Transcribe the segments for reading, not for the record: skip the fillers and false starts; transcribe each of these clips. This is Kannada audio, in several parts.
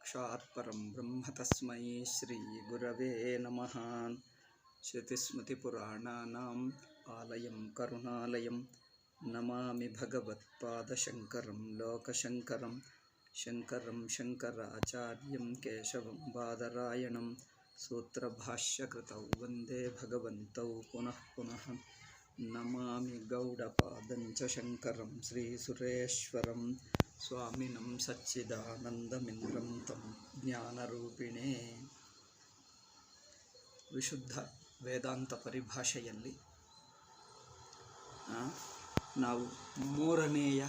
साक्षात् परं ब्रह्म तस्मै श्री गुरवे नमः। श्रुतिस्मृतिपुराणानाम् आलयं करुणालयं नमामि भगवत्पादशङ्करं लोकशङ्करं शङ्करं शङ्कराचार्यं केशवं बादरायणं सूत्रभाष्यकृतौ वन्दे भगवन्तौ पुनः पुनः। नमामि गौडपादं च शङ्करं श्रीसुरेश्वरं स्वामिनं सच्चिदानन्दमिन्द्रं तं ಜ್ಞಾನರೂಪಿಣೇ. ವಿಶುದ್ಧ ವೇದಾಂತ ಪರಿಭಾಷೆಯಲ್ಲಿ ನಾವು ಮೂರನೆಯ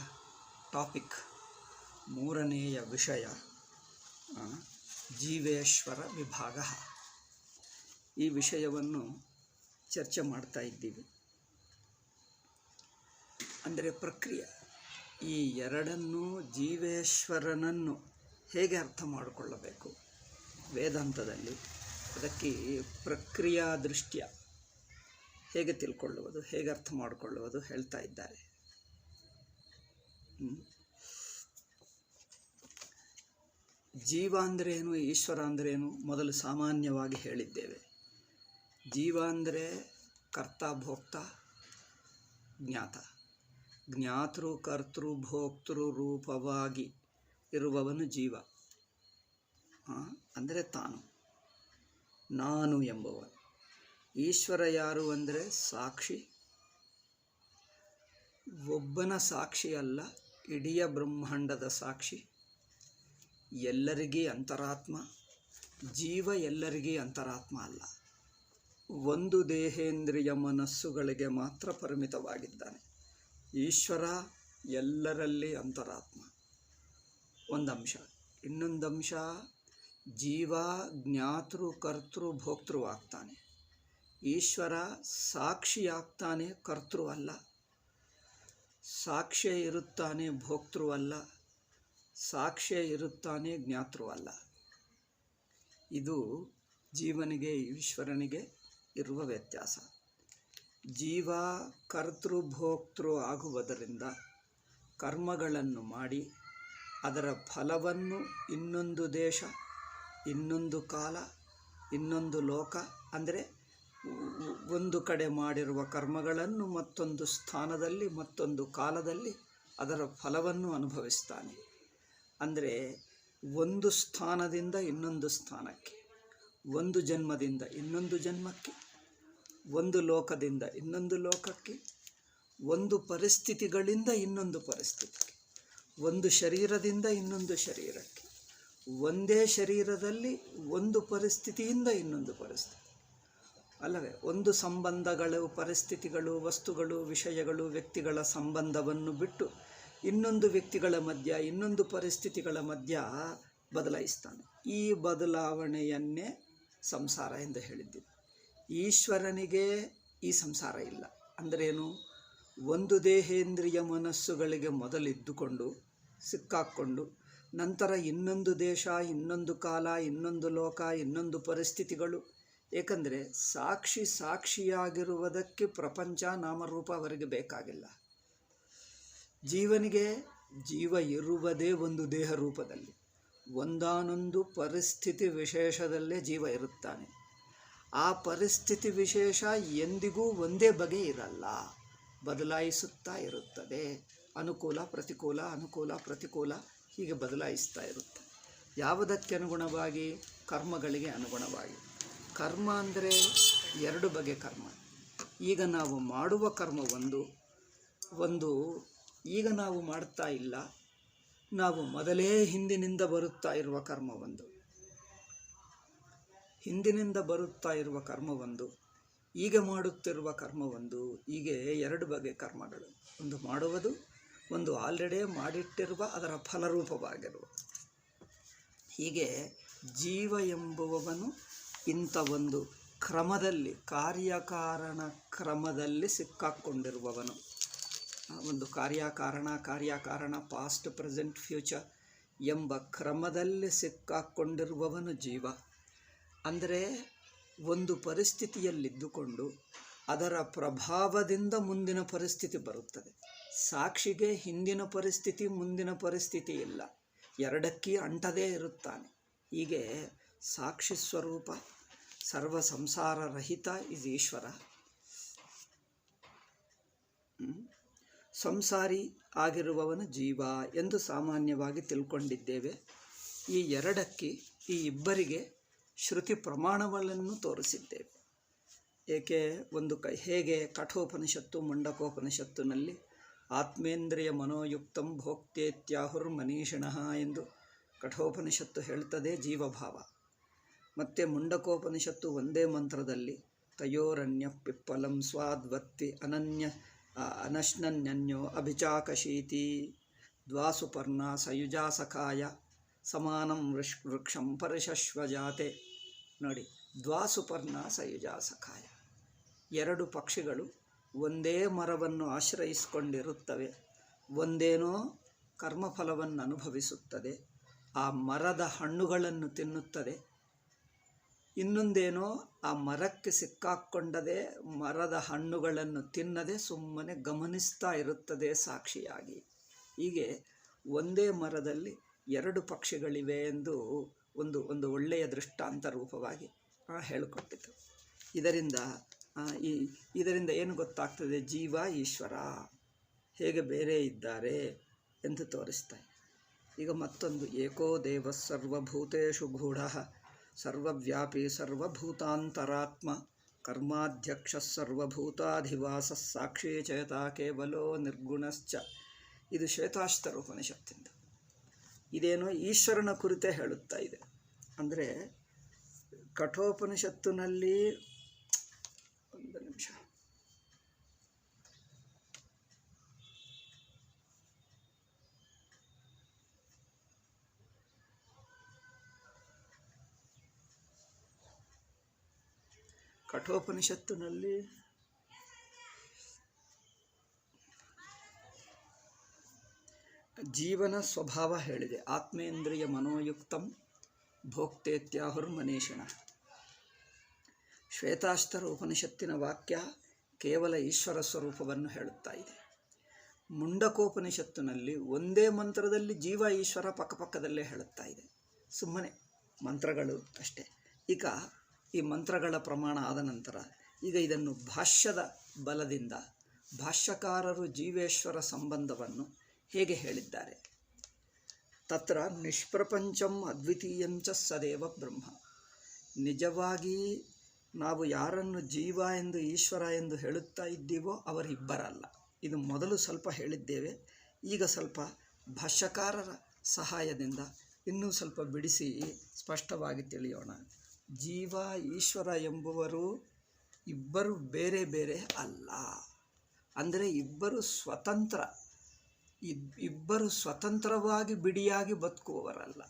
ವಿಷಯ ಜೀವೇಶ್ವರ ವಿಭಾಗ, ಈ ವಿಷಯವನ್ನು ಚರ್ಚೆ ಮಾಡ್ತಾ ಇದ್ದೀವಿ. ಅಂದರೆ ಪ್ರಕ್ರಿಯೆ, ಈ ಎರಡನ್ನೂ ಜೀವೇಶ್ವರನನ್ನು ಹೇಗೆ ಅರ್ಥ ಮಾಡಿಕೊಳ್ಳಬೇಕು ವೇದಾಂತದಲ್ಲಿ, ಅದಕ್ಕೆ ಪ್ರಕ್ರಿಯಾ ದೃಷ್ಟ್ಯ ಹೇಗೆ ತಿಳ್ಕೊಳ್ಳುವುದು, ಹೇಗೆ ಅರ್ಥ ಮಾಡಿಕೊಳ್ಳುವುದು ಹೇಳ್ತಾ ಇದ್ದಾರೆ. ಜೀವ ಅಂದ್ರೇನು, ಈಶ್ವರ ಅಂದ್ರೇನು ಮೊದಲು ಸಾಮಾನ್ಯವಾಗಿ ಹೇಳಿದ್ದೇವೆ. ಜೀವ ಅಂದರೆ ಕರ್ತ ಭೋಕ್ತ ಜ್ಞಾತ, ಜ್ಞಾತೃ ಕರ್ತೃ ಭೋಕ್ತೃ ರೂಪವಾಗಿ ಇರುವವನು ಜೀವ. ಅಂದರೆ ತಾನು, ನಾನು ಎಂಬುವನು. ಈಶ್ವರ ಯಾರು ಅಂದರೆ ಸಾಕ್ಷಿ, ಒಬ್ಬನ ಸಾಕ್ಷಿ ಅಲ್ಲ, ಇಡೀ ಬ್ರಹ್ಮಾಂಡದ ಸಾಕ್ಷಿ, ಎಲ್ಲರಿಗೀ ಅಂತರಾತ್ಮ. ಜೀವ ಎಲ್ಲರಿಗೀ ಅಂತರಾತ್ಮ ಅಲ್ಲ, ಒಂದು ದೇಹೇಂದ್ರಿಯ ಮನಸ್ಸುಗಳಿಗೆ ಮಾತ್ರ ಪರಿಮಿತವಾಗಿದ್ದಾನೆ. ಈಶ್ವರ ಎಲ್ಲರಲ್ಲಿ ಅಂತರಾತ್ಮ ಒಂದಂಶ. ಇನ್ನೊಂದಂಶ, ಜೀವ ಜ್ಞಾತೃ ಕರ್ತೃ ಭೋಕ್ತೃ ಆಗ್ತಾನೆ. ಈಶ್ವರ ಸಾಕ್ಷಿ ಆಗ್ತಾನೆ, ಕರ್ತೃ ಅಲ್ಲ. ಸಾಕ್ಷ್ಯ ಇರುತ್ತಾನೆ, ಭೋಕ್ತೃ ಅಲ್ಲ. ಸಾಕ್ಷ್ಯ ಇರುತ್ತಾನೆ, ಜ್ಞಾತೃ ಅಲ್ಲ. ಇದು ಜೀವನಿಗೆ ಈಶ್ವರನಿಗೆ ಇರುವ ವ್ಯತ್ಯಾಸ. ಜೀವ ಕರ್ತೃಭೋಕ್ತೃ ಆಗುವುದರಿಂದ ಕರ್ಮಗಳನ್ನು ಮಾಡಿ ಅದರ ಫಲವನ್ನು ಇನ್ನೊಂದು ದೇಶ, ಇನ್ನೊಂದು ಕಾಲ, ಇನ್ನೊಂದು ಲೋಕ, ಅಂದರೆ ಒಂದು ಕಡೆ ಮಾಡಿರುವ ಕರ್ಮಗಳನ್ನು ಮತ್ತೊಂದು ಸ್ಥಾನದಲ್ಲಿ ಮತ್ತೊಂದು ಕಾಲದಲ್ಲಿ ಅದರ ಫಲವನ್ನು ಅನುಭವಿಸ್ತಾನೆ. ಅಂದರೆ ಒಂದು ಸ್ಥಾನದಿಂದ ಇನ್ನೊಂದು ಸ್ಥಾನಕ್ಕೆ, ಒಂದು ಜನ್ಮದಿಂದ ಇನ್ನೊಂದು ಜನ್ಮಕ್ಕೆ, ಒಂದು ಲೋಕದಿಂದ ಇನ್ನೊಂದು ಲೋಕಕ್ಕೆ, ಒಂದು ಪರಿಸ್ಥಿತಿಗಳಿಂದ ಇನ್ನೊಂದು ಪರಿಸ್ಥಿತಿಗೆ, ಒಂದು ಶರೀರದಿಂದ ಇನ್ನೊಂದು ಶರೀರಕ್ಕೆ, ಒಂದೇ ಶರೀರದಲ್ಲಿ ಒಂದು ಪರಿಸ್ಥಿತಿಯಿಂದ ಇನ್ನೊಂದು ಪರಿಸ್ಥಿತಿ ಅಲ್ಲವೇ. ಒಂದು ಸಂಬಂಧಗಳು, ಪರಿಸ್ಥಿತಿಗಳು, ವಸ್ತುಗಳು, ವಿಷಯಗಳು, ವ್ಯಕ್ತಿಗಳ ಸಂಬಂಧವನ್ನು ಬಿಟ್ಟು ಇನ್ನೊಂದು ವ್ಯಕ್ತಿಗಳ ಮಧ್ಯ, ಇನ್ನೊಂದು ಪರಿಸ್ಥಿತಿಗಳ ಮಧ್ಯ ಬದಲಾಯಿಸ್ತಾನೆ. ಈ ಬದಲಾವಣೆಯನ್ನೇ ಸಂಸಾರ ಎಂದು ಹೇಳಿದ್ದೀವಿ. ಈಶ್ವರನಿಗೆ ಈ ಸಂಸಾರ ಇಲ್ಲ. ಅಂದ್ರೇನು? ಒಂದು ದೇಹೇಂದ್ರಿಯ ಮನಸ್ಸುಗಳಿಗೆ ಮೊದಲಿದ್ದುಕೊಂಡು ಸಿಕ್ಕಾಕ್ಕೊಂಡು ನಂತರ ಇನ್ನೊಂದು ದೇಶ, ಇನ್ನೊಂದು ಕಾಲ, ಇನ್ನೊಂದು ಲೋಕ, ಇನ್ನೊಂದು ಪರಿಸ್ಥಿತಿಗಳು. ಏಕೆಂದರೆ ಸಾಕ್ಷಿಯಾಗಿರುವುದಕ್ಕೆ ಪ್ರಪಂಚ ನಾಮರೂಪ ಅವರಿಗೆ ಬೇಕಾಗಿಲ್ಲ. ಜೀವನಿಗೆ ಜೀವ ಇರುವುದೇ ಒಂದು ದೇಹ ರೂಪದಲ್ಲಿ, ಒಂದಾನೊಂದು ಪರಿಸ್ಥಿತಿ ವಿಶೇಷದಲ್ಲೇ ಜೀವ ಇರುತ್ತಾನೆ. ಆ ಪರಿಸ್ಥಿತಿ ವಿಶೇಷ ಎಂದಿಗೂ ಒಂದೇ ಬಗೆ ಇರಲ್ಲ, ಬದಲಾಯಿಸುತ್ತಾ ಇರುತ್ತದೆ. ಅನುಕೂಲ ಪ್ರತಿಕೂಲ, ಅನುಕೂಲ ಪ್ರತಿಕೂಲ, ಹೀಗೆ ಬದಲಾಯಿಸ್ತಾ ಇರುತ್ತೆ. ಯಾವುದಕ್ಕೆ ಅನುಗುಣವಾಗಿ? ಕರ್ಮಗಳಿಗೆ ಅನುಗುಣವಾಗಿ. ಕರ್ಮ ಅಂದರೆ ಎರಡು ಬಗೆ ಕರ್ಮ. ಈಗ ನಾವು ಮಾಡುವ ಕರ್ಮ ಒಂದು ಈಗ ನಾವು ಮಾಡ್ತಾ ಇಲ್ಲ, ನಾವು ಮೊದಲೇ ಹಿಂದಿನಿಂದ ಬರುತ್ತಾ ಇರುವ ಕರ್ಮ ಒಂದು. ಹಿಂದಿನಿಂದ ಬರುತ್ತಾ ಇರುವ ಕರ್ಮ ಒಂದು, ಈಗ ಮಾಡುತ್ತಿರುವ ಕರ್ಮ ಒಂದು. ಹೀಗೆ ಎರಡು ಬಗೆ ಕರ್ಮಗಳು. ಒಂದು ಮಾಡುವುದು, ಒಂದು ಆಲ್ರೆಡಿ ಮಾಡಿಟ್ಟಿರುವ ಅದರ ಫಲರೂಪವಾಗಿರುವ. ಹೀಗೆ ಜೀವ ಎಂಬುವವನು ಇಂಥ ಒಂದು ಕ್ರಮದಲ್ಲಿ, ಕಾರ್ಯಕಾರಣ ಕ್ರಮದಲ್ಲಿ ಸಿಕ್ಕಾಕ್ಕೊಂಡಿರುವವನು. ಒಂದು ಕಾರ್ಯಕಾರಣ ಪಾಸ್ಟ್ ಪ್ರೆಸೆಂಟ್ ಫ್ಯೂಚರ್ ಎಂಬ ಕ್ರಮದಲ್ಲಿ ಸಿಕ್ಕಾಕ್ಕೊಂಡಿರುವವನು ಜೀವ. ಅಂದರೆ ಒಂದು ಪರಿಸ್ಥಿತಿಯಲ್ಲಿದ್ದುಕೊಂಡು ಅದರ ಪ್ರಭಾವದಿಂದ ಮುಂದಿನ ಪರಿಸ್ಥಿತಿ ಬರುತ್ತದೆ. ಸಾಕ್ಷಿಗೆ ಹಿಂದಿನ ಪರಿಸ್ಥಿತಿ ಮುಂದಿನ ಪರಿಸ್ಥಿತಿ ಇಲ್ಲ, ಎರಡಕ್ಕೂ ಅಂಟದೇ ಇರುತ್ತಾನೆ. ಹೀಗೆ ಸಾಕ್ಷಿ ಸ್ವರೂಪ ಸರ್ವ ಸಂಸಾರ ರಹಿತ ಇಸ್ ಈಶ್ವರ. ಸಂಸಾರಿ ಆಗಿರುವವನು ಜೀವ ಎಂದು ಸಾಮಾನ್ಯವಾಗಿ ತಿಳ್ಕೊಂಡಿದ್ದೇವೆ. ಈ ಎರಡಕ್ಕೆ, ಈ ಇಬ್ಬರಿಗೆ ಶ್ರುತಿ ಪ್ರಮಾಣಗಳನ್ನು ತೋರಿಸಿದ್ದೇವೆ. ಏಕೆ ಹೇಗೆ ಕಠೋಪನಿಷತ್ತು ಮುಂಡಕೋಪನಿಷತ್ತಿನಲ್ಲಿ ಆತ್ಮೇಂದ್ರಿಯ ಮನೋಯುಕ್ತಂ ಭೋಕ್ತೇತ್ಯಾಹುರ್ ಮನೀಷಿಣಃ ಎಂದು ಕಠೋಪನಿಷತ್ತು ಹೇಳ್ತದೆ ಜೀವಭಾವ. ಮತ್ತು ಮುಂಡಕೋಪನಿಷತ್ತು ಒಂದೇ ಮಂತ್ರದಲ್ಲಿ ತಯೋರನ್ಯ ಪಿಪ್ಪಲಂ ಸ್ವಾದ್ವತ್ತಿ ಅನಶ್ನನ್ಯನ್ಯೋ ಅಭಿಚಾಕಶೀತಿ ದ್ವಾಸುಪರ್ಣ ಸಯುಜಾ ಸಖಾಯ ಸಮಾನಂ ವೃಕ್ಷಂ ಪರಿಶಶ್ವಜಾತೆ. ನೋಡಿ, ದ್ವಾಸುಪರ್ಣ ಸಯುಜಾ ಸಖಾಯ, ಎರಡು ಪಕ್ಷಿಗಳು ಒಂದೇ ಮರವನ್ನು ಆಶ್ರಯಿಸಿಕೊಂಡಿರುತ್ತವೆ. ಒಂದೇನೋ ಕರ್ಮಫಲವನ್ನು ಅನುಭವಿಸುತ್ತದೆ, ಆ ಮರದ ಹಣ್ಣುಗಳನ್ನು ತಿನ್ನುತ್ತದೆ. ಇನ್ನೊಂದೇನೋ ಆ ಮರಕ್ಕೆ ಸಿಕ್ಕಾಕ್ಕೊಂಡದೆ ಮರದ ಹಣ್ಣುಗಳನ್ನು ತಿನ್ನದೆ ಸುಮ್ಮನೆ ಗಮನಿಸ್ತಾ ಇರುತ್ತದೆ ಸಾಕ್ಷಿಯಾಗಿ. ಹೀಗೆ ಒಂದೇ ಮರದಲ್ಲಿ ಎರಡು ಪಕ್ಷಿಗಳಿವೆ ಎಂದು ಒಂದು ಒಳ್ಳೆಯ ದೃಷ್ಟಾಂತ ರೂಪವಾಗಿ ಹೇಳಿಕೊಟ್ಟಿತು. ಇದರಿಂದ ಏನು ಗೊತ್ತಾಗ್ತದೆ? ಜೀವ ಈಶ್ವರ ಹೇಗೆ ಬೇರೆ ಇದ್ದಾರೆ ಎಂದು ತೋರಿಸ್ತಾರೆ. ಈಗ ಮತ್ತೊಂದು, ಏಕೋ ದೇವ ಸರ್ವಭೂತೇಷು ಗೂಢಃ ಸರ್ವವ್ಯಾಪಿ ಸರ್ವಭೂತಾಂತರಾತ್ಮ ಕರ್ಮಾಧ್ಯಕ್ಷ ಸರ್ವಭೂತಾಧಿವಾಸ ಸಾಕ್ಷಿ ಚೇತ ಕೇವಲೋ ನಿರ್ಗುಣಶ್ಚ. ಇದು ಶ್ವೇತಾಶ್ವತರ ಉಪನಿಷತ್ತಿಂದ. ಇದೇನೋ ಈಶ್ವರನ ಕುರಿತೇ ಹೇಳುತ್ತಾ ಇದೆ. ಅಂದರೆ ಕಠೋಪನಿಷತ್ತಿನಲ್ಲಿ, ಒಂದು ನಿಮಿಷ, ಕಠೋಪನಿಷತ್ತಿನಲ್ಲಿ ಜೀವನ ಸ್ವಭಾವ ಹೇಳಿದೆ. ಆತ್ಮೇಂದ್ರಿಯ ಮನೋಯುಕ್ತಂ ಭೋಕ್ತೇತ್ಯಾಹುರ್ ಮನೀಷಿಣ. ಶ್ವೇತಾಶ್ವತರ ಉಪನಿಷತ್ತಿನ ವಾಕ್ಯ ಕೇವಲ ಈಶ್ವರ ಸ್ವರೂಪವನ್ನು ಹೇಳುತ್ತಾ ಇದೆ. ಮುಂಡಕೋಪನಿಷತ್ತಿನಲ್ಲಿ ಒಂದೇ ಮಂತ್ರದಲ್ಲಿ ಜೀವ ಈಶ್ವರ ಪಕ್ಕಪಕ್ಕದಲ್ಲೇ ಹೇಳುತ್ತಾ ಇದೆ. ಸುಮ್ಮನೆ ಮಂತ್ರಗಳು ಅಷ್ಟೇ. ಈಗ ಈ ಮಂತ್ರಗಳ ಪ್ರಮಾಣ ಆದ ನಂತರ ಈಗ ಇದನ್ನು ಭಾಷ್ಯದ ಬಲದಿಂದ ಭಾಷ್ಯಕಾರರು ಜೀವೇಶ್ವರ ಸಂಬಂಧವನ್ನು ಹೇಗೆ ಹೇಳಿದ್ದಾರೆ? ತತ್ರ ನಿಷ್ಪ್ರಪಂಚಂ ಅದ್ವಿತೀಯಂಚ ಸದೇವ ಬ್ರಹ್ಮ. ನಿಜವಾಗಿ ನಾವು ಯಾರನ್ನು ಜೀವ ಎಂದು ಈಶ್ವರ ಎಂದು ಹೇಳುತ್ತಾ ಇದ್ದೀವೋ ಅವರಿಬ್ಬರಲ್ಲ. ಇದು ಮೊದಲು ಸ್ವಲ್ಪ ಹೇಳಿದ್ದೇವೆ. ಈಗ ಸ್ವಲ್ಪ ಭಾಷ್ಯಕಾರರ ಸಹಾಯದಿಂದ ಇನ್ನೂ ಸ್ವಲ್ಪ ಬಿಡಿಸಿ ಸ್ಪಷ್ಟವಾಗಿ ತಿಳಿಯೋಣ. ಜೀವ ಈಶ್ವರ ಎಂಬುವರು ಇಬ್ಬರು ಬೇರೆ ಬೇರೆ ಅಲ್ಲ. ಅಂದರೆ ಇಬ್ಬರು ಸ್ವತಂತ್ರವಾಗಿ ಬಿಡಿಯಾಗಿ ಬದುಕುವವರಲ್ಲ.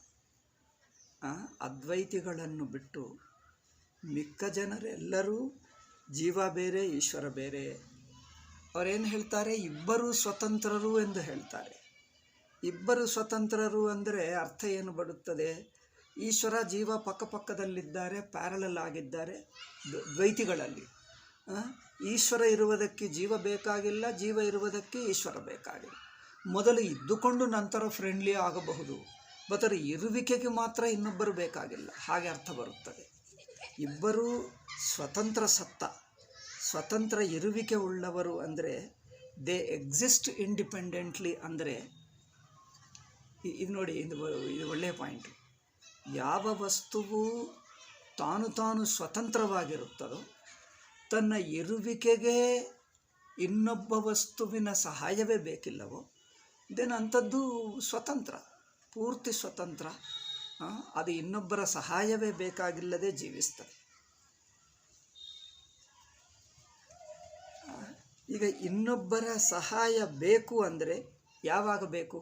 ಅದ್ವೈತಿಗಳನ್ನು ಬಿಟ್ಟು ಮಿಕ್ಕ ಜನರೆಲ್ಲರೂ ಜೀವ ಬೇರೆ ಈಶ್ವರ ಬೇರೆ. ಅವರೇನು ಹೇಳ್ತಾರೆ? ಇಬ್ಬರು ಸ್ವತಂತ್ರರು ಎಂದು ಹೇಳ್ತಾರೆ. ಇಬ್ಬರು ಸ್ವತಂತ್ರರು ಅಂದರೆ ಅರ್ಥ ಏನು ಬರುತ್ತದೆ? ಈಶ್ವರ ಜೀವ ಪಕ್ಕಪಕ್ಕದಲ್ಲಿದ್ದಾರೆ, ಪ್ಯಾರಲಲ್ ಆಗಿದ್ದಾರೆ ದ್ವೈತಿಗಳಲ್ಲಿ. ಈಶ್ವರ ಇರುವುದಕ್ಕೆ ಜೀವ ಬೇಕಾಗಿಲ್ಲ, ಜೀವ ಇರುವುದಕ್ಕೆ ಈಶ್ವರ ಬೇಕಾಗಿಲ್ಲ. ಮೊದಲು ಇದ್ದುಕೊಂಡು ನಂತರ ಫ್ರೆಂಡ್ಲಿ ಆಗಬಹುದು, ಬಟ್ ಇರುವಿಕೆಗೆ ಮಾತ್ರ ಇನ್ನೊಬ್ಬರು ಬೇಕಾಗಿಲ್ಲ, ಹಾಗೆ ಅರ್ಥ ಬರುತ್ತದೆ. ಇಬ್ಬರೂ ಸ್ವತಂತ್ರ ಸತ್ತ, ಸ್ವತಂತ್ರ ಇರುವಿಕೆ ಉಳ್ಳವರು ಅಂದರೆ ದೇ ಎಕ್ಸಿಸ್ಟ್ ಇಂಡಿಪೆಂಡೆಂಟ್ಲಿ. ಅಂದರೆ ಇದು ನೋಡಿ, ಇದು ಒಳ್ಳೆಯ ಪಾಯಿಂಟು. ಯಾವ ವಸ್ತುವು ತಾನು ಸ್ವತಂತ್ರವಾಗಿರುತ್ತದೋ, ತನ್ನ ಇರುವಿಕೆಗೆ ಇನ್ನೊಬ್ಬ ವಸ್ತುವಿನ ಸಹಾಯವೇ ಬೇಕಿಲ್ಲವೋ, ದೆನ್ ಅಂಥದ್ದು ಸ್ವತಂತ್ರ, ಪೂರ್ತಿ ಸ್ವತಂತ್ರ. ಅದು ಇನ್ನೊಬ್ಬರ ಸಹಾಯವೇ ಬೇಕಾಗಿಲ್ಲದೆ ಜೀವಿಸ್ತದೆ. ಈಗ ಇನ್ನೊಬ್ಬರ ಸಹಾಯ ಬೇಕು ಅಂದರೆ ಯಾವಾಗ ಬೇಕು?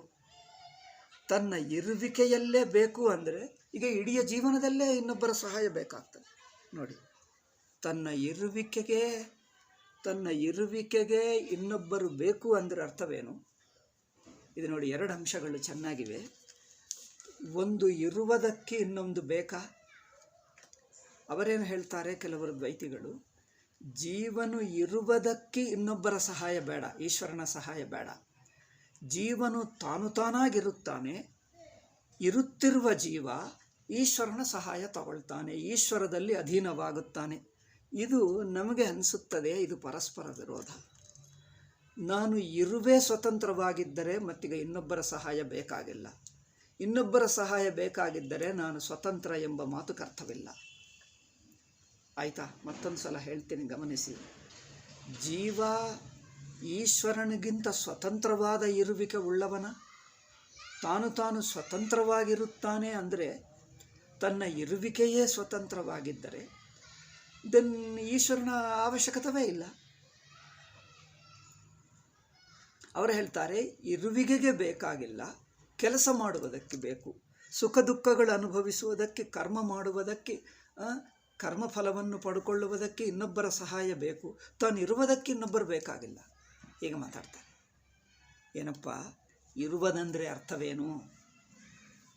ತನ್ನ ಇರುವಿಕೆಯಲ್ಲೇ ಬೇಕು. ಅಂದರೆ ಈಗ ಇಡೀ ಜೀವನದಲ್ಲೇ ಇನ್ನೊಬ್ಬರ ಸಹಾಯ ಬೇಕಾಗ್ತದೆ. ನೋಡಿ, ತನ್ನ ಇರುವಿಕೆಗೆ ಇನ್ನೊಬ್ಬರು ಬೇಕು ಅಂದರೆ ಅರ್ಥವೇನು? ಇದು ನೋಡಿ, ಎರಡು ಅಂಶಗಳು ಚೆನ್ನಾಗಿವೆ. ಒಂದು ಇರುವುದಕ್ಕೆ ಇನ್ನೊಂದು ಬೇಕಾ? ಅವರೇನು ಹೇಳ್ತಾರೆ ಕೆಲವರು ದ್ವೈತಿಗಳು, ಜೀವನು ಇರುವುದಕ್ಕೆ ಇನ್ನೊಬ್ಬರ ಸಹಾಯ ಬೇಡ, ಈಶ್ವರನ ಸಹಾಯ ಬೇಡ. ಜೀವನು ತಾನಾಗಿರುತ್ತಾನೆ. ಇರುತ್ತಿರುವ ಜೀವ ಈಶ್ವರನ ಸಹಾಯ ತಗೊಳ್ತಾನೆ, ಈಶ್ವರದಲ್ಲಿ ಅಧೀನವಾಗುತ್ತಾನೆ. ಇದು ನಮಗೆ ಅನಿಸುತ್ತದೆ ಇದು ಪರಸ್ಪರ ವಿರೋಧ. ನಾನು ಇರುವೇ ಸ್ವತಂತ್ರವಾಗಿದ್ದರೆ ಮತ್ತೀಗ ಇನ್ನೊಬ್ಬರ ಸಹಾಯ ಬೇಕಾಗಿಲ್ಲ. ಇನ್ನೊಬ್ಬರ ಸಹಾಯ ಬೇಕಾಗಿದ್ದರೆ ನಾನು ಸ್ವತಂತ್ರ ಎಂಬ ಮಾತುಕ್ಕೆ ಅರ್ಥವಿಲ್ಲ. ಆಯಿತಾ? ಮತ್ತೊಂದು ಸಲ ಹೇಳ್ತೀನಿ, ಗಮನಿಸಿ. ಜೀವ ಈಶ್ವರನಿಗಿಂತ ಸ್ವತಂತ್ರವಾದ ಇರುವಿಕೆ ಉಳ್ಳವನ? ತಾನು ಸ್ವತಂತ್ರವಾಗಿರುತ್ತಾನೆ ಅಂದರೆ ತನ್ನ ಇರುವಿಕೆಯೇ ಸ್ವತಂತ್ರವಾಗಿದ್ದರೆ ದೆನ್ ಈಶ್ವರನ ಅವಶ್ಯಕತೆಯೇ ಇಲ್ಲ. ಅವರು ಹೇಳ್ತಾರೆ, ಇರುವಿಕೆಗೆ ಬೇಕಾಗಿಲ್ಲ, ಕೆಲಸ ಮಾಡುವುದಕ್ಕೆ ಬೇಕು. ಸುಖ ದುಃಖಗಳು ಅನುಭವಿಸುವುದಕ್ಕೆ, ಕರ್ಮ ಮಾಡುವುದಕ್ಕೆ, ಕರ್ಮಫಲವನ್ನು ಪಡ್ಕೊಳ್ಳುವುದಕ್ಕೆ ಇನ್ನೊಬ್ಬರ ಸಹಾಯ ಬೇಕು. ತಾನು ಇರುವುದಕ್ಕೆ ಇನ್ನೊಬ್ಬರು ಬೇಕಾಗಿಲ್ಲ. ಹೀಗೆ ಮಾತಾಡ್ತಾರೆ. ಏನಪ್ಪ ಇರುವುದಂದರೆ ಅರ್ಥವೇನು?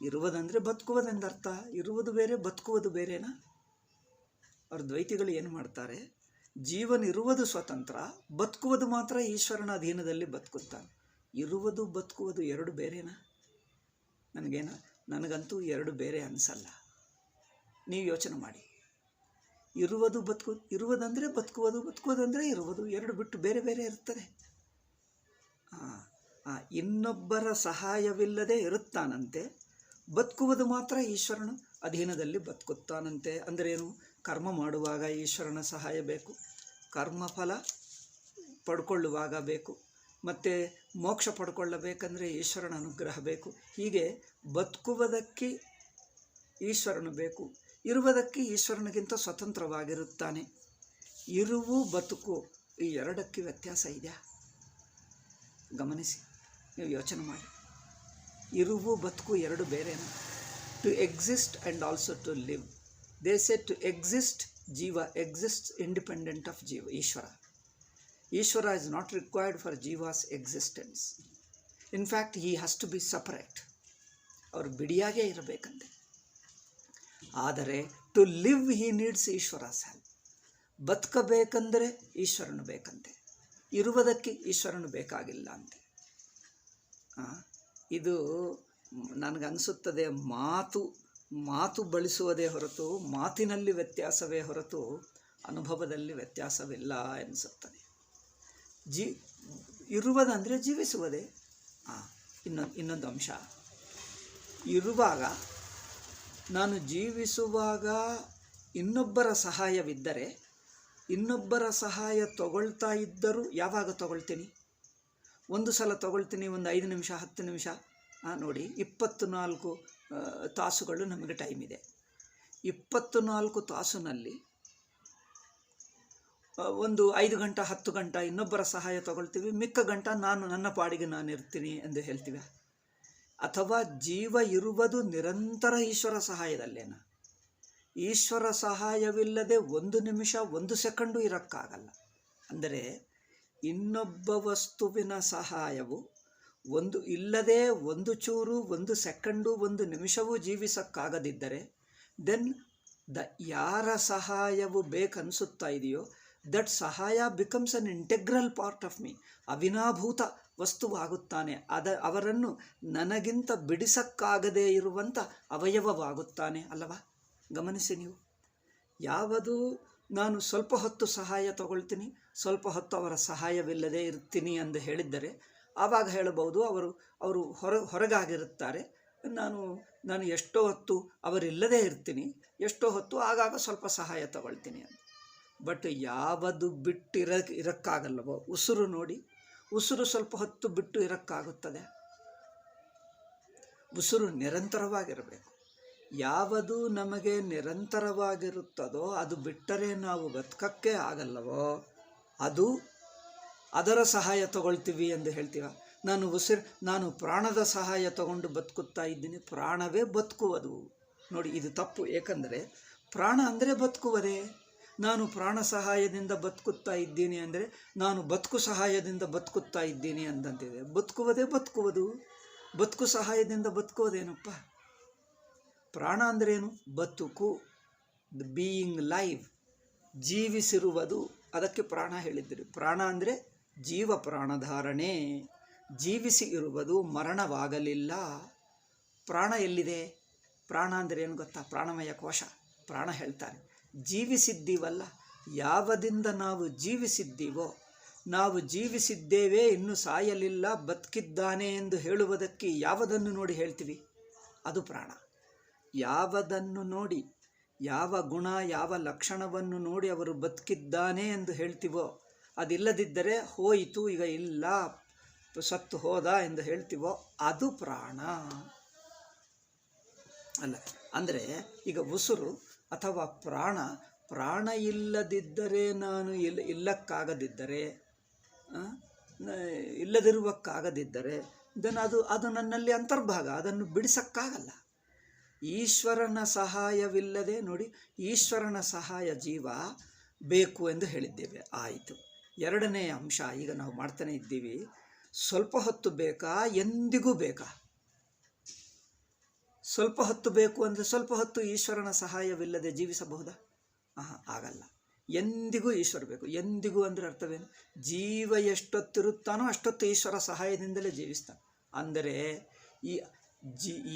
ಇರುವುದಂದರೆ ಬದುಕುವುದೆಂದರ್ಥ. ಇರುವುದು ಬೇರೆ, ಬದುಕುವುದು ಬೇರೆನಾ? ಅವ್ರ ದ್ವೈತಿಗಳು ಏನು ಮಾಡ್ತಾರೆ, ಜೀವನಿರುವುದು ಸ್ವತಂತ್ರ, ಬದುಕುವುದು ಮಾತ್ರ ಈಶ್ವರನ ಅಧೀನದಲ್ಲಿ ಬದುಕುತ್ತಾನೆ. ಇರುವುದು ಬದುಕುವುದು ಎರಡು ಬೇರೆನಾ? ನನಗಂತೂ ಎರಡು ಬೇರೆ ಅನಿಸಲ್ಲ. ನೀವು ಯೋಚನೆ ಮಾಡಿ. ಇರುವುದಂದರೆ ಬದುಕುವುದು, ಬದುಕುವುದಂದರೆ ಇರುವುದು, ಎರಡು ಬಿಟ್ಟು ಬೇರೆ ಬೇರೆ ಇರ್ತದೆ. ಇನ್ನೊಬ್ಬರ ಸಹಾಯವಿಲ್ಲದೆ ಇರುತ್ತಾನಂತೆ, ಬದುಕುವುದು ಮಾತ್ರ ಈಶ್ವರನ ಅಧೀನದಲ್ಲಿ ಬದುಕುತ್ತಾನಂತೆ. ಅಂದ್ರೇನು? ಕರ್ಮ ಮಾಡುವಾಗ ಈಶ್ವರನ ಸಹಾಯ ಬೇಕು, ಕರ್ಮಫಲ ಪಡ್ಕೊಳ್ಳುವಾಗ ಬೇಕು, ಮತ್ತು ಮೋಕ್ಷ ಪಡ್ಕೊಳ್ಳಬೇಕಂದ್ರೆ ಈಶ್ವರನ ಅನುಗ್ರಹ ಬೇಕು. ಹೀಗೆ ಬದುಕುವುದಕ್ಕೆ ಈಶ್ವರನು ಬೇಕು, ಇರುವುದಕ್ಕೆ ಈಶ್ವರನಿಗಿಂತ ಸ್ವತಂತ್ರವಾಗಿರುತ್ತಾನೆ. ಇರುವು ಬದುಕು ಈ ಎರಡಕ್ಕೆ ವ್ಯತ್ಯಾಸ ಇದೆಯಾ? ಗಮನಿಸಿ, ನೀವು ಯೋಚನೆ ಮಾಡಿ. ಇರುವು ಬದುಕು ಎರಡು ಬೇರೆನಾ? To exist and also to live. They say to exist, ಜೀವ exists independent of Ishwara. Ishwara is not required for ಜೀವಾಸ್ existence. In fact he has to be separate. ಅವರು ಬಿಡಿಯಾಗೇ ಇರಬೇಕಂತೆ. ಆದರೆ ಟು ಲಿವ್ ಹಿ ನೀಡ್ಸ್ ಈಶ್ವರಸ್ ಹೆಲ್ಪ್. ಬದುಕಬೇಕಂದರೆ ಈಶ್ವರನು ಬೇಕಂತೆ, ಇರುವುದಕ್ಕೆ ಈಶ್ವರನು ಬೇಕಾಗಿಲ್ಲ ಅಂತೆ. ಇದು ನನಗನ್ನಿಸುತ್ತದೆ ಮಾತು ಬಳಸುವುದೇ ಹೊರತು, ಮಾತಿನಲ್ಲಿ ವ್ಯತ್ಯಾಸವೇ ಹೊರತು ಅನುಭವದಲ್ಲಿ ವ್ಯತ್ಯಾಸವಿಲ್ಲ ಎನಿಸುತ್ತದೆ. ಇರುವುದಂದರೆ ಜೀವಿಸುವುದೇ. ಇನ್ನೊಂದು ಅಂಶ, ಇರುವಾಗ, ನಾನು ಜೀವಿಸುವಾಗ ಇನ್ನೊಬ್ಬರ ಸಹಾಯವಿದ್ದರೆ, ಇನ್ನೊಬ್ಬರ ಸಹಾಯ ತಗೊಳ್ತಾ ಇದ್ದರೂ ಯಾವಾಗ ತಗೊಳ್ತೀನಿ? ಒಂದು ಸಲ ತಗೊಳ್ತೀನಿ, ಒಂದು 5 ನಿಮಿಷ 10 ನಿಮಿಷ. ನೋಡಿ, 24 ತಾಸುಗಳು ನಮಗೆ ಟೈಮ್ ಇದೆ. 24 ತಾಸಿನಲ್ಲಿ ಒಂದು 5 ಗಂಟೆ 10 ಗಂಟೆ ಇನ್ನೊಬ್ಬರ ಸಹಾಯ ತಗೊಳ್ತೀವಿ, ಮಿಕ್ಕ ಗಂಟೆ ನನ್ನ ಪಾಡಿಗೆ ನಾನು ಇರ್ತೀನಿ ಎಂದು ಹೇಳ್ತೀವಿ. ಅಥವಾ ಜೀವ ಇರುವುದು ನಿರಂತರ ಈಶ್ವರ ಸಹಾಯದಲ್ಲೇನ? ಈಶ್ವರ ಸಹಾಯವಿಲ್ಲದೆ 1 ನಿಮಿಷ 1 ಸೆಕೆಂಡು ಇರೋಕ್ಕಾಗಲ್ಲ. ಅಂದರೆ ಇನ್ನೊಬ್ಬ ವಸ್ತುವಿನ ಸಹಾಯವು ಇಲ್ಲದೆ 1 ಚೂರು 1 ಸೆಕೆಂಡು 1 ನಿಮಿಷವೂ ಜೀವಿಸೋಕ್ಕಾಗದಿದ್ದರೆ ದೆನ್ ಯಾರ ಸಹಾಯವು ಬೇಕನ್ನಿಸುತ್ತಾ ಇದೆಯೋ ದಟ್ ಸಹಾಯ becomes an integral part of me. ಅವಿನಾಭೂತ ವಸ್ತುವಾಗುತ್ತಾನೆ. ಅವರನ್ನು ನನಗಿಂತ ಬಿಡಿಸಕ್ಕಾಗದೇ ಇರುವಂಥ ಅವಯವವಾಗುತ್ತಾನೆ ಅಲ್ಲವಾ? ಗಮನಿಸಿ ನೀವು. ಯಾವುದು ನಾನು ಸ್ವಲ್ಪ ಹೊತ್ತು ಸಹಾಯ ತಗೊಳ್ತೀನಿ, ಸ್ವಲ್ಪ ಹೊತ್ತು ಅವರ ಸಹಾಯವಿಲ್ಲದೆ ಇರ್ತೀನಿ ಎಂದು ಹೇಳಿದ್ದರೆ ಆವಾಗ ಹೇಳಬಹುದು ಅವರು ಹೊರಗಾಗಿರುತ್ತಾರೆ, ನಾನು ಎಷ್ಟೋ ಹೊತ್ತು ಅವರಿಲ್ಲದೇ ಇರ್ತೀನಿ, ಎಷ್ಟೋ ಹೊತ್ತು ಆಗಾಗ ಸ್ವಲ್ಪ ಸಹಾಯ ತಗೊಳ್ತೀನಿ ಅಂತ. ಬಟ್ ಯಾವುದು ಬಿಟ್ಟು ಇರೋಕ್ಕಾಗಲ್ಲವೋ, ಉಸಿರು ನೋಡಿ, ಉಸಿರು ಸ್ವಲ್ಪ ಹೊತ್ತು ಬಿಟ್ಟು ಇರೋಕ್ಕಾಗುತ್ತದೆ? ಉಸಿರು ನಿರಂತರವಾಗಿರಬೇಕು. ಯಾವುದು ನಮಗೆ ನಿರಂತರವಾಗಿರುತ್ತದೋ ಅದು ಬಿಟ್ಟರೆ ನಾವು ಬದುಕಕ್ಕೆ ಆಗಲ್ಲವೋ ಅದರ ಸಹಾಯ ತಗೊಳ್ತೀವಿ ಎಂದು ಹೇಳ್ತೀವ. ನಾನು ಪ್ರಾಣದ ಸಹಾಯ ತಗೊಂಡು ಬದುಕುತ್ತಾ ಇದ್ದೀನಿ, ಪ್ರಾಣವೇ ಬದುಕುವುದು. ನೋಡಿ, ಇದು ತಪ್ಪು. ಏಕೆಂದರೆ ಪ್ರಾಣ ಅಂದರೆ ಬದುಕುವುದೇ. ನಾನು ಪ್ರಾಣ ಸಹಾಯದಿಂದ ಬದುಕುತ್ತಾ ಇದ್ದೀನಿ ಅಂದರೆ ನಾನು ಬದುಕು ಸಹಾಯದಿಂದ ಬದುಕುತ್ತಾ ಇದ್ದೀನಿ ಅಂತಂತಿದೆ. ಬದುಕುವುದೇ ಬದುಕುವುದು, ಬದುಕು ಸಹಾಯದಿಂದ ಬದುಕುವುದೇನಪ್ಪ? ಪ್ರಾಣ ಅಂದ್ರೇನು? ಬದುಕು, ಬೀಯಿಂಗ್ ಲೈವ್, ಜೀವಿಸಿರುವುದು, ಅದಕ್ಕೆ ಪ್ರಾಣ ಹೇಳಿದ್ದರು. ಪ್ರಾಣ ಅಂದರೆ ಜೀವ ಪ್ರಾಣಧಾರಣೆ, ಜೀವಿಸಿ ಇರುವುದು, ಮರಣವಾಗಲಿಲ್ಲ. ಪ್ರಾಣ ಎಲ್ಲಿದೆ? ಪ್ರಾಣ ಅಂದರೆ ಏನು ಗೊತ್ತಾ? ಪ್ರಾಣಮಯ ಕೋಶ. ಪ್ರಾಣ ಹೇಳ್ತಾರೆ. ಜೀವಿಸಿದ್ದೀವಲ್ಲ, ಯಾವದಿಂದ ನಾವು ಜೀವಿಸಿದ್ದೀವೋ, ನಾವು ಜೀವಿಸಿದ್ದೇವೆ, ಇನ್ನೂ ಸಾಯಲಿಲ್ಲ, ಬದುಕಿದ್ದಾನೆ ಎಂದು ಹೇಳುವುದಕ್ಕೆ ಯಾವುದನ್ನು ನೋಡಿ ಹೇಳ್ತೀವಿ? ಅದು ಪ್ರಾಣ. ಯಾವುದನ್ನು ನೋಡಿ, ಯಾವ ಗುಣ, ಯಾವ ಲಕ್ಷಣವನ್ನು ನೋಡಿ ಅವರು ಬದುಕಿದ್ದಾನೆ ಎಂದು ಹೇಳ್ತೀವೋ, ಅದಿಲ್ಲದಿದ್ದರೆ ಹೋಯಿತು, ಈಗ ಇಲ್ಲ, ಸತ್ತು ಹೋದ ಎಂದು ಹೇಳ್ತೀವೋ, ಅದು ಪ್ರಾಣ ಅಲ್ಲ. ಅಂದರೆ ಈಗ ಉಸಿರು ಅಥವಾ ಪ್ರಾಣ ಇಲ್ಲದಿದ್ದರೆ, ನಾನು ಇಲ್ಲಕ್ಕಾಗದಿದ್ದರೆ, ಇಲ್ಲದಿರುವಕ್ಕಾಗದಿದ್ದರೆ ದೆನ್ ಅದು ನನ್ನಲ್ಲಿ ಅಂತರ್ಭಾಗ, ಅದನ್ನು ಬಿಡಿಸೋಕ್ಕಾಗಲ್ಲ. ಈಶ್ವರನ ಸಹಾಯವಿಲ್ಲದೆ, ನೋಡಿ, ಈಶ್ವರನ ಸಹಾಯ ಜೀವ ಬೇಕು ಎಂದು ಹೇಳಿದ್ದೇವೆ. ಆಯಿತು. ಎರಡನೆಯ ಅಂಶ ಈಗ ನಾವು ಮಾಡ್ತಾನೆ ಇದ್ದೀವಿ. ಸ್ವಲ್ಪ ಹೊತ್ತು ಬೇಕಾ? ಎಂದಿಗೂ ಬೇಕಾ? ಸ್ವಲ್ಪ ಹೊತ್ತು ಬೇಕು ಅಂದರೆ ಸ್ವಲ್ಪ ಹೊತ್ತು ಈಶ್ವರನ ಸಹಾಯವಿಲ್ಲದೆ ಜೀವಿಸಬಹುದಾ? ಆಗಲ್ಲ. ಎಂದಿಗೂ ಈಶ್ವರ ಬೇಕು. ಎಂದಿಗೂ ಅಂದರೆ ಅರ್ಥವೇನು? ಜೀವ ಎಷ್ಟೊತ್ತಿರುತ್ತಾನೋ ಅಷ್ಟೊತ್ತು ಈಶ್ವರ ಸಹಾಯದಿಂದಲೇ ಜೀವಿಸ್ತಾನೆ. ಅಂದರೆ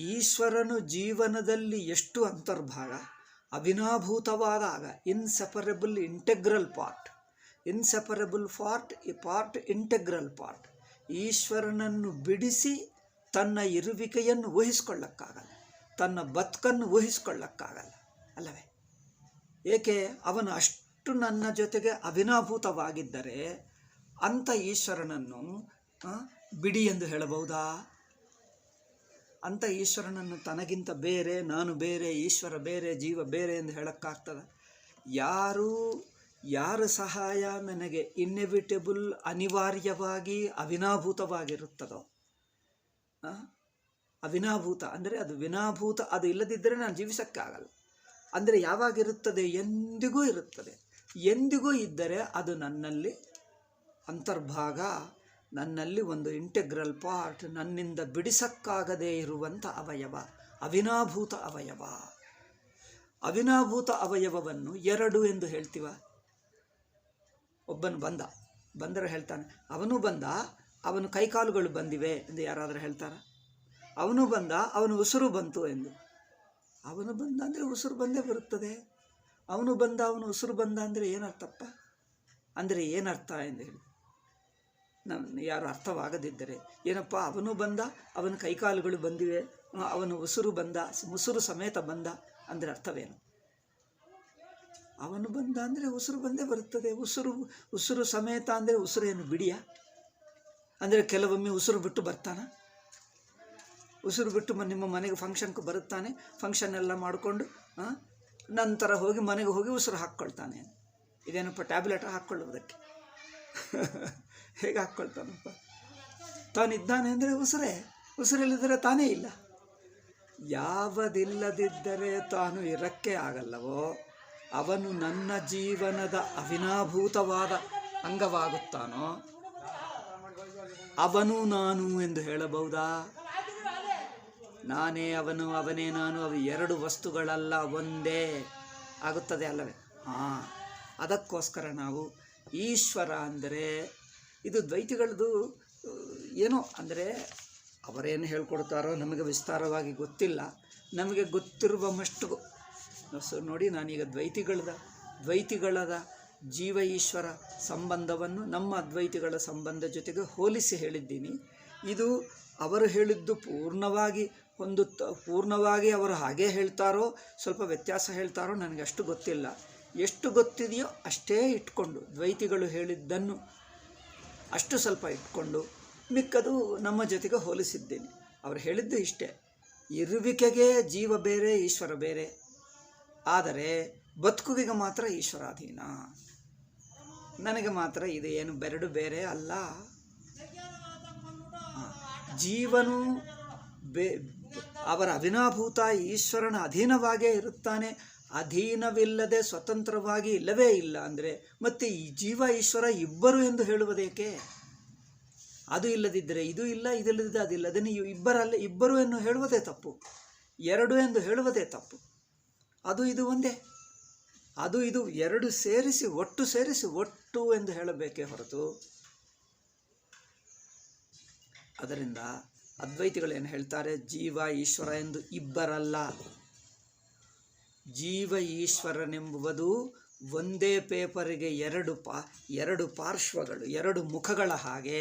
ಈಶ್ವರನು ಜೀವನದಲ್ಲಿ ಎಷ್ಟು ಅಂತರ್ಭಾಗ, ಅವಿನಾಭೂತವಾದಾಗ, inseparable integral part, integral part. ಈಶ್ವರನನ್ನು ಬಿಡಿಸಿ ತನ್ನ ಇರುವಿಕೆಯನ್ನು ಊಹಿಸ್ಕೊಳ್ಳಕ್ಕಾಗಲ್ಲ, ತನ್ನ ಬದುಕನ್ನು ಊಹಿಸ್ಕೊಳ್ಳಕ್ಕಾಗಲ್ಲ ಅಲ್ಲವೇ? ಏಕೆ? ಅವನು ಅಷ್ಟು ನನ್ನ ಜೊತೆಗೆ ಅವಿನಾಭೂತವಾಗಿದ್ದರೆ ಅಂಥ ಈಶ್ವರನನ್ನು ಬಿಡಿ ಎಂದು ಹೇಳಬಹುದಾ? ಅಂಥ ಈಶ್ವರನನ್ನು ತನಗಿಂತ ಬೇರೆ, ನಾನು ಬೇರೆ, ಈಶ್ವರ ಬೇರೆ, ಜೀವ ಬೇರೆ ಎಂದು ಹೇಳೋಕ್ಕಾಗ್ತದ? ಯಾರ ಸಹಾಯ ನನಗೆ ಇನ್ನೆವಿಟೇಬಲ್, ಅನಿವಾರ್ಯವಾಗಿ ಅವಿನಾಭೂತವಾಗಿರುತ್ತದೋ, ಅವಿನಾಭೂತ ಅಂದರೆ ಅದು ವಿನಾಭೂತ, ಅದು ಇಲ್ಲದಿದ್ದರೆ ನಾನು ಜೀವಿಸೋಕ್ಕಾಗಲ್ಲ. ಅಂದರೆ ಯಾವಾಗಿರುತ್ತದೆ? ಎಂದಿಗೂ ಇರುತ್ತದೆ. ಎಂದಿಗೂ ಇದ್ದರೆ ಅದು ನನ್ನಲ್ಲಿ ಅಂತರ್ಭಾಗ, ನನ್ನಲ್ಲಿ ಒಂದು ಇಂಟೆಗ್ರಲ್ ಪಾರ್ಟ್, ನನ್ನಿಂದ ಬಿಡಿಸಕ್ಕಾಗದೇ ಇರುವಂಥ ಅವಯವ, ಅವಿನಾಭೂತ ಅವಯವ. ಅವಿನಾಭೂತ ಅವಯವವನ್ನು ಎರಡು ಎಂದು ಹೇಳ್ತೀವ? ಒಬ್ಬನು ಬಂದರೆ ಹೇಳ್ತಾನೆ, ಅವನು ಬಂದ, ಅವನು ಕೈಕಾಲುಗಳು ಬಂದಿವೆ ಎಂದು ಯಾರಾದರೂ ಹೇಳ್ತಾರ? ಅವನು ಬಂದ, ಅವನು ಉಸಿರು ಬಂತು ಎಂದು. ಅವನು ಬಂದ ಅಂದರೆ ಉಸಿರು ಬಂದೇ ಬರುತ್ತದೆ. ಅವನು ಬಂದ, ಅವನು ಉಸಿರು ಬಂದ ಅಂದರೆ ಏನರ್ಥಪ್ಪ? ಅಂದರೆ ಏನರ್ಥ ಎಂದು ಹೇಳಿ ಯಾರು ಅರ್ಥವಾಗದಿದ್ದರೆ, ಏನಪ್ಪ ಅವನು ಬಂದ, ಅವನ ಕೈಕಾಲುಗಳು ಬಂದಿವೆ, ಅವನು ಉಸಿರು ಬಂದ, ಉಸಿರು ಸಮೇತ ಬಂದ ಅಂದರೆ ಅರ್ಥವೇನು? ಅವನು ಬಂದ ಅಂದರೆ ಉಸಿರು ಬಂದೇ ಬರುತ್ತದೆ. ಉಸಿರು ಸಮೇತ ಅಂದರೆ ಉಸಿರು ಏನು ಬಿಡಿಯ? ಅಂದರೆ ಕೆಲವೊಮ್ಮೆ ಉಸಿರು ಬಿಟ್ಟು ಬರ್ತಾನ? ಉಸಿರು ಬಿಟ್ಟು ನಿಮ್ಮ ಮನೆಗೆ ಫಂಕ್ಷನ್ಗೆ ಬರುತ್ತಾನೆ, ಫಂಕ್ಷನ್ ಎಲ್ಲ ಮಾಡಿಕೊಂಡು ನಂತರ ಹೋಗಿ ಮನೆಗೆ ಹೋಗಿ ಉಸಿರು ಹಾಕ್ಕೊಳ್ತಾನೆ. ಇದೇನಪ್ಪ ಟ್ಯಾಬ್ಲೆಟ್ ಹಾಕ್ಕೊಳ್ಳುವುದಕ್ಕೆ? ಹೇಗೆ ಹಾಕ್ಕೊಳ್ತಾನಪ್ಪ? ತಾನಿದ್ದಾನೆ ಅಂದರೆ ಉಸಿರಿಲ್ಲದಿದ್ದರೆ ತಾನೇ ಇಲ್ಲ. ಯಾವುದಿಲ್ಲದಿದ್ದರೆ ತಾನು ಇರಕ್ಕೆ ಆಗಲ್ಲವೋ ಅವನು ನನ್ನ ಜೀವನದ ಅವಿನಾಭೂತವಾದ ಅಂಗವಾಗುತ್ತಾನೋ ಅವನು ನಾನು ಎಂದು ಹೇಳಬಹುದಾ? ನಾನೇ ಅವನು, ಅವನೇ ನಾನು, ಅವು ಎರಡು ವಸ್ತುಗಳಲ್ಲ, ಒಂದೇ ಆಗುತ್ತದೆ ಅಲ್ಲವೇ? ಅದಕ್ಕೋಸ್ಕರ ನಾವು ಈಶ್ವರ ಅಂದರೆ, ಇದು ದ್ವೈತಿಗಳದ್ದು ಏನೋ ಅಂದರೆ ಅವರೇನು ಹೇಳ್ಕೊಡ್ತಾರೋ ನಮಗೆ ವಿಸ್ತಾರವಾಗಿ ಗೊತ್ತಿಲ್ಲ. ನಮಗೆ ಗೊತ್ತಿರುವ ಮಷ್ಟಿಗೂ ನೋಡಿ, ನಾನೀಗ ದ್ವೈತಿಗಳದ ಜೀವ ಈಶ್ವರ ಸಂಬಂಧವನ್ನು ನಮ್ಮ ಅದ್ವೈತಿಗಳ ಸಂಬಂಧ ಜೊತೆಗೆ ಹೋಲಿಸಿ ಹೇಳಿದ್ದೀನಿ. ಇದು ಅವರು ಹೇಳಿದ್ದು ಪೂರ್ಣವಾಗಿ ಅವರು ಹಾಗೇ ಹೇಳ್ತಾರೋ ಸ್ವಲ್ಪ ವ್ಯತ್ಯಾಸ ಹೇಳ್ತಾರೋ ನನಗೆ ಅಷ್ಟು ಗೊತ್ತಿಲ್ಲ. ಎಷ್ಟು ಗೊತ್ತಿದೆಯೋ ಅಷ್ಟೇ ಇಟ್ಕೊಂಡು, ದ್ವೈತಿಗಳು ಹೇಳಿದ್ದನ್ನು ಅಷ್ಟು ಸ್ವಲ್ಪ ಇಟ್ಕೊಂಡು ಮಿಕ್ಕದು ನಮ್ಮ ಜೊತೆಗೆ ಹೋಲಿಸಿದ್ದೇನೆ. ಅವರು ಹೇಳಿದ್ದು ಇಷ್ಟೇ, ಇರುವಿಕೆಗೆ ಜೀವ ಬೇರೆ, ಈಶ್ವರ ಬೇರೆ, ಆದರೆ ಬದುಕುವಿಗೆ ಮಾತ್ರ ಈಶ್ವರಾಧೀನ. ನನಗೆ ಮಾತ್ರ ಇದು ಏನು ಬೆರಡು ಬೇರೆ ಅಲ್ಲ. ಜೀವನು ಅವರ ಅವಿನಾಭೂತ ಈಶ್ವರನ ಅಧೀನವಾಗೇ ಇರುತ್ತಾನೆ. ಅಧೀನವಿಲ್ಲದೆ ಸ್ವತಂತ್ರವಾಗಿ ಇಲ್ಲವೇ ಇಲ್ಲ ಅಂದರೆ ಮತ್ತೆ ಈ ಜೀವ ಈಶ್ವರ ಇಬ್ಬರು ಎಂದು ಹೇಳುವುದೇಕೆ? ಅದು ಇಲ್ಲದಿದ್ದರೆ ಇದು ಇಲ್ಲ, ಇದಿಲ್ಲದಿದ್ದರೆ ಅದಿಲ್ಲ. ಅದನ್ನು ಇಬ್ಬರು ಎಂದು ಹೇಳುವುದೇ ತಪ್ಪು, ಎರಡು ಎಂದು ಹೇಳುವುದೇ ತಪ್ಪು. ಅದು ಇದು ಒಂದೇ, ಅದು ಇದು ಎರಡು ಸೇರಿಸಿ ಒಟ್ಟು ಎಂದು ಹೇಳಬೇಕೇ ಹೊರತು. ಅದರಿಂದ ಅದ್ವೈತಿಗಳು ಏನು ಹೇಳ್ತಾರೆ? ಜೀವ ಈಶ್ವರ ಎಂದು ಇಬ್ಬರಲ್ಲ, ಜೀವ ಈಶ್ವರನೆಂಬುವುದು ಒಂದೇ ಪೇಪರಿಗೆ ಎರಡು ಪಾರ್ಶ್ವಗಳು, ಎರಡು ಮುಖಗಳ ಹಾಗೆ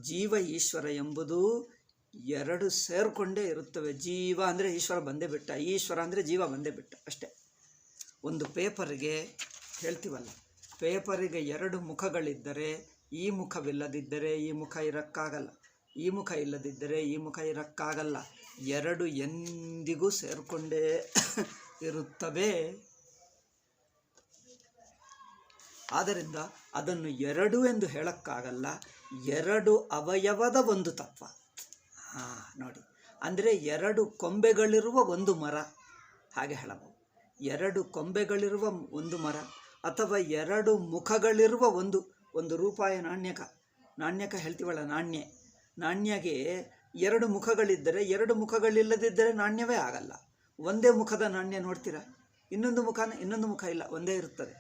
ಜೀವ ಈಶ್ವರ ಎಂಬುದು ಎರಡು ಸೇರಿಕೊಂಡೇ ಇರುತ್ತವೆ. ಜೀವ ಅಂದರೆ ಈಶ್ವರ ಬಂದೇ ಬಿಟ್ಟ, ಈಶ್ವರ ಅಂದರೆ ಜೀವ ಬಂದೇ ಬಿಟ್ಟ ಅಷ್ಟೇ. ಒಂದು ಪೇಪರಿಗೆ ಹೇಳ್ತೀವಲ್ಲ, ಪೇಪರಿಗೆ ಎರಡು ಮುಖಗಳಿದ್ದರೆ ಈ ಮುಖವಿಲ್ಲದಿದ್ದರೆ ಈ ಮುಖ ಇರೋಕ್ಕಾಗಲ್ಲ, ಈ ಮುಖ ಇಲ್ಲದಿದ್ದರೆ ಈ ಮುಖ ಇರೋಕ್ಕಾಗಲ್ಲ. ಎರಡು ಎಂದಿಗೂ ಸೇರಿಕೊಂಡೇ ಇರುತ್ತವೆ. ಆದ್ದರಿಂದ ಅದನ್ನು ಎರಡು ಎಂದು ಹೇಳೋಕ್ಕಾಗಲ್ಲ, ಎರಡು ಅವಯವದ ಒಂದು ತತ್ವ. ನೋಡಿ, ಅಂದರೆ ಎರಡು ಕೊಂಬೆಗಳಿರುವ ಒಂದು ಮರ ಹಾಗೆ ಹೇಳಬಹುದು. ಎರಡು ಕೊಂಬೆಗಳಿರುವ ಒಂದು ಮರ, ಅಥವಾ ಎರಡು ಮುಖಗಳಿರುವ ಒಂದು ರೂಪಾಯಿ ನಾಣ್ಯಕ ಹೇಳ್ತೀವಲ್ಲ, ನಾಣ್ಯಗೆ ಎರಡು ಮುಖಗಳಿದ್ದರೆ, ಎರಡು ಮುಖಗಳಿಲ್ಲದಿದ್ದರೆ ನಾಣ್ಯವೇ ಆಗಲ್ಲ. ಒಂದೇ ಮುಖದ ನಾಣ್ಯ ನೋಡ್ತೀರಾ, ಇನ್ನೊಂದು ಮುಖ ಇಲ್ಲ, ಒಂದೇ ಇರುತ್ತದೆ.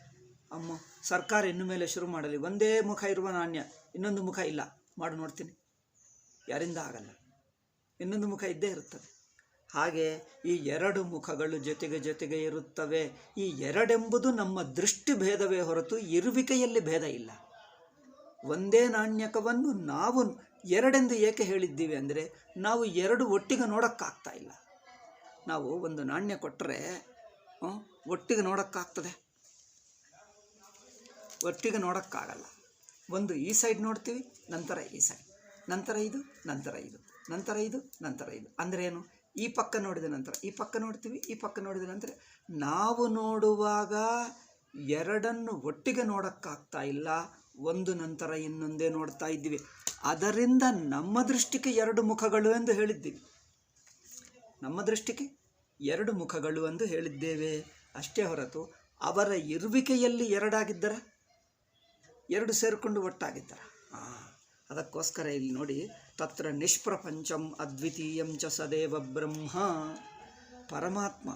ಅಮ್ಮ ಸರ್ಕಾರ ಇನ್ನು ಮೇಲೆ ಶುರು ಮಾಡಲಿ, ಒಂದೇ ಮುಖ ಇರುವ ನಾಣ್ಯ ಇನ್ನೊಂದು ಮುಖ ಇಲ್ಲ ಮಾಡಿ ನೋಡ್ತೀನಿ, ಯಾರಿಂದ ಆಗಲ್ಲ, ಇನ್ನೊಂದು ಮುಖ ಇದ್ದೇ ಇರುತ್ತದೆ. ಹಾಗೆ ಈ ಎರಡು ಮುಖಗಳು ಜೊತೆಗೆ ಇರುತ್ತವೆ. ಈ ಎರಡೆಂಬುದು ನಮ್ಮ ದೃಷ್ಟಿ ಭೇದವೇ ಹೊರತು ಇರುವಿಕೆಯಲ್ಲಿ ಭೇದ ಇಲ್ಲ. ಒಂದೇ ನಾಣ್ಯಕವನ್ನು ನಾವು ಎರಡೆಂದು ಏಕೆ ಹೇಳಿದ್ದೀವಿ ಅಂದರೆ, ನಾವು ಎರಡು ಒಟ್ಟಿಗೆ ನೋಡೋಕ್ಕಾಗ್ತಾ ಇಲ್ಲ. ನಾವು ಒಂದು ನಾಣ್ಯ ಕೊಟ್ಟರೆ ಒಟ್ಟಿಗೆ ನೋಡೋಕ್ಕಾಗ್ತದೆ? ಒಟ್ಟಿಗೆ ನೋಡೋಕ್ಕಾಗಲ್ಲ. ಒಂದು ಈ ಸೈಡ್ ನೋಡ್ತೀವಿ, ನಂತರ ಈ ಸೈಡ್, ನಂತರ ಇದು, ನಂತರ ಇದು, ನಂತರ ಇದು, ನಂತರ ಇದು. ಅಂದರೆ ಏನು? ಈ ಪಕ್ಕ ನೋಡಿದ ನಂತರ ಈ ಪಕ್ಕ ನೋಡ್ತೀವಿ, ಈ ಪಕ್ಕ ನೋಡಿದ ನಂತರ ನಾವು ನೋಡುವಾಗ ಎರಡನ್ನು ಒಟ್ಟಿಗೆ ನೋಡೋಕ್ಕಾಗ್ತಾ ಇಲ್ಲ, ಒಂದು ನಂತರ ಇನ್ನೊಂದೇ ನೋಡ್ತಾ ಇದ್ದೀವಿ. ಅದರಿಂದ ನಮ್ಮ ದೃಷ್ಟಿಗೆ ಎರಡು ಮುಖಗಳು ಎಂದು ಹೇಳಿದ್ದೀವಿ. ನಮ್ಮ ದೃಷ್ಟಿಗೆ ಎರಡು ಮುಖಗಳು ಎಂದು ಹೇಳಿದ್ದೇವೆ ಅಷ್ಟೇ ಹೊರತು ಅವರ ಇರುವಿಕೆಯಲ್ಲಿ ಎರಡಾಗಿದ್ದರ, ಎರಡು ಸೇರಿಕೊಂಡು ಒಟ್ಟಾಗಿದ್ದರ. ಅದಕ್ಕೋಸ್ಕರ ಇಲ್ಲಿ ನೋಡಿ, ತತ್ರ ನಿಷ್ಪ್ರಪಂಚಂ ಅದ್ವಿತೀಯಂ ಚ ಸದೇವ ಬ್ರಹ್ಮ. ಪರಮಾತ್ಮ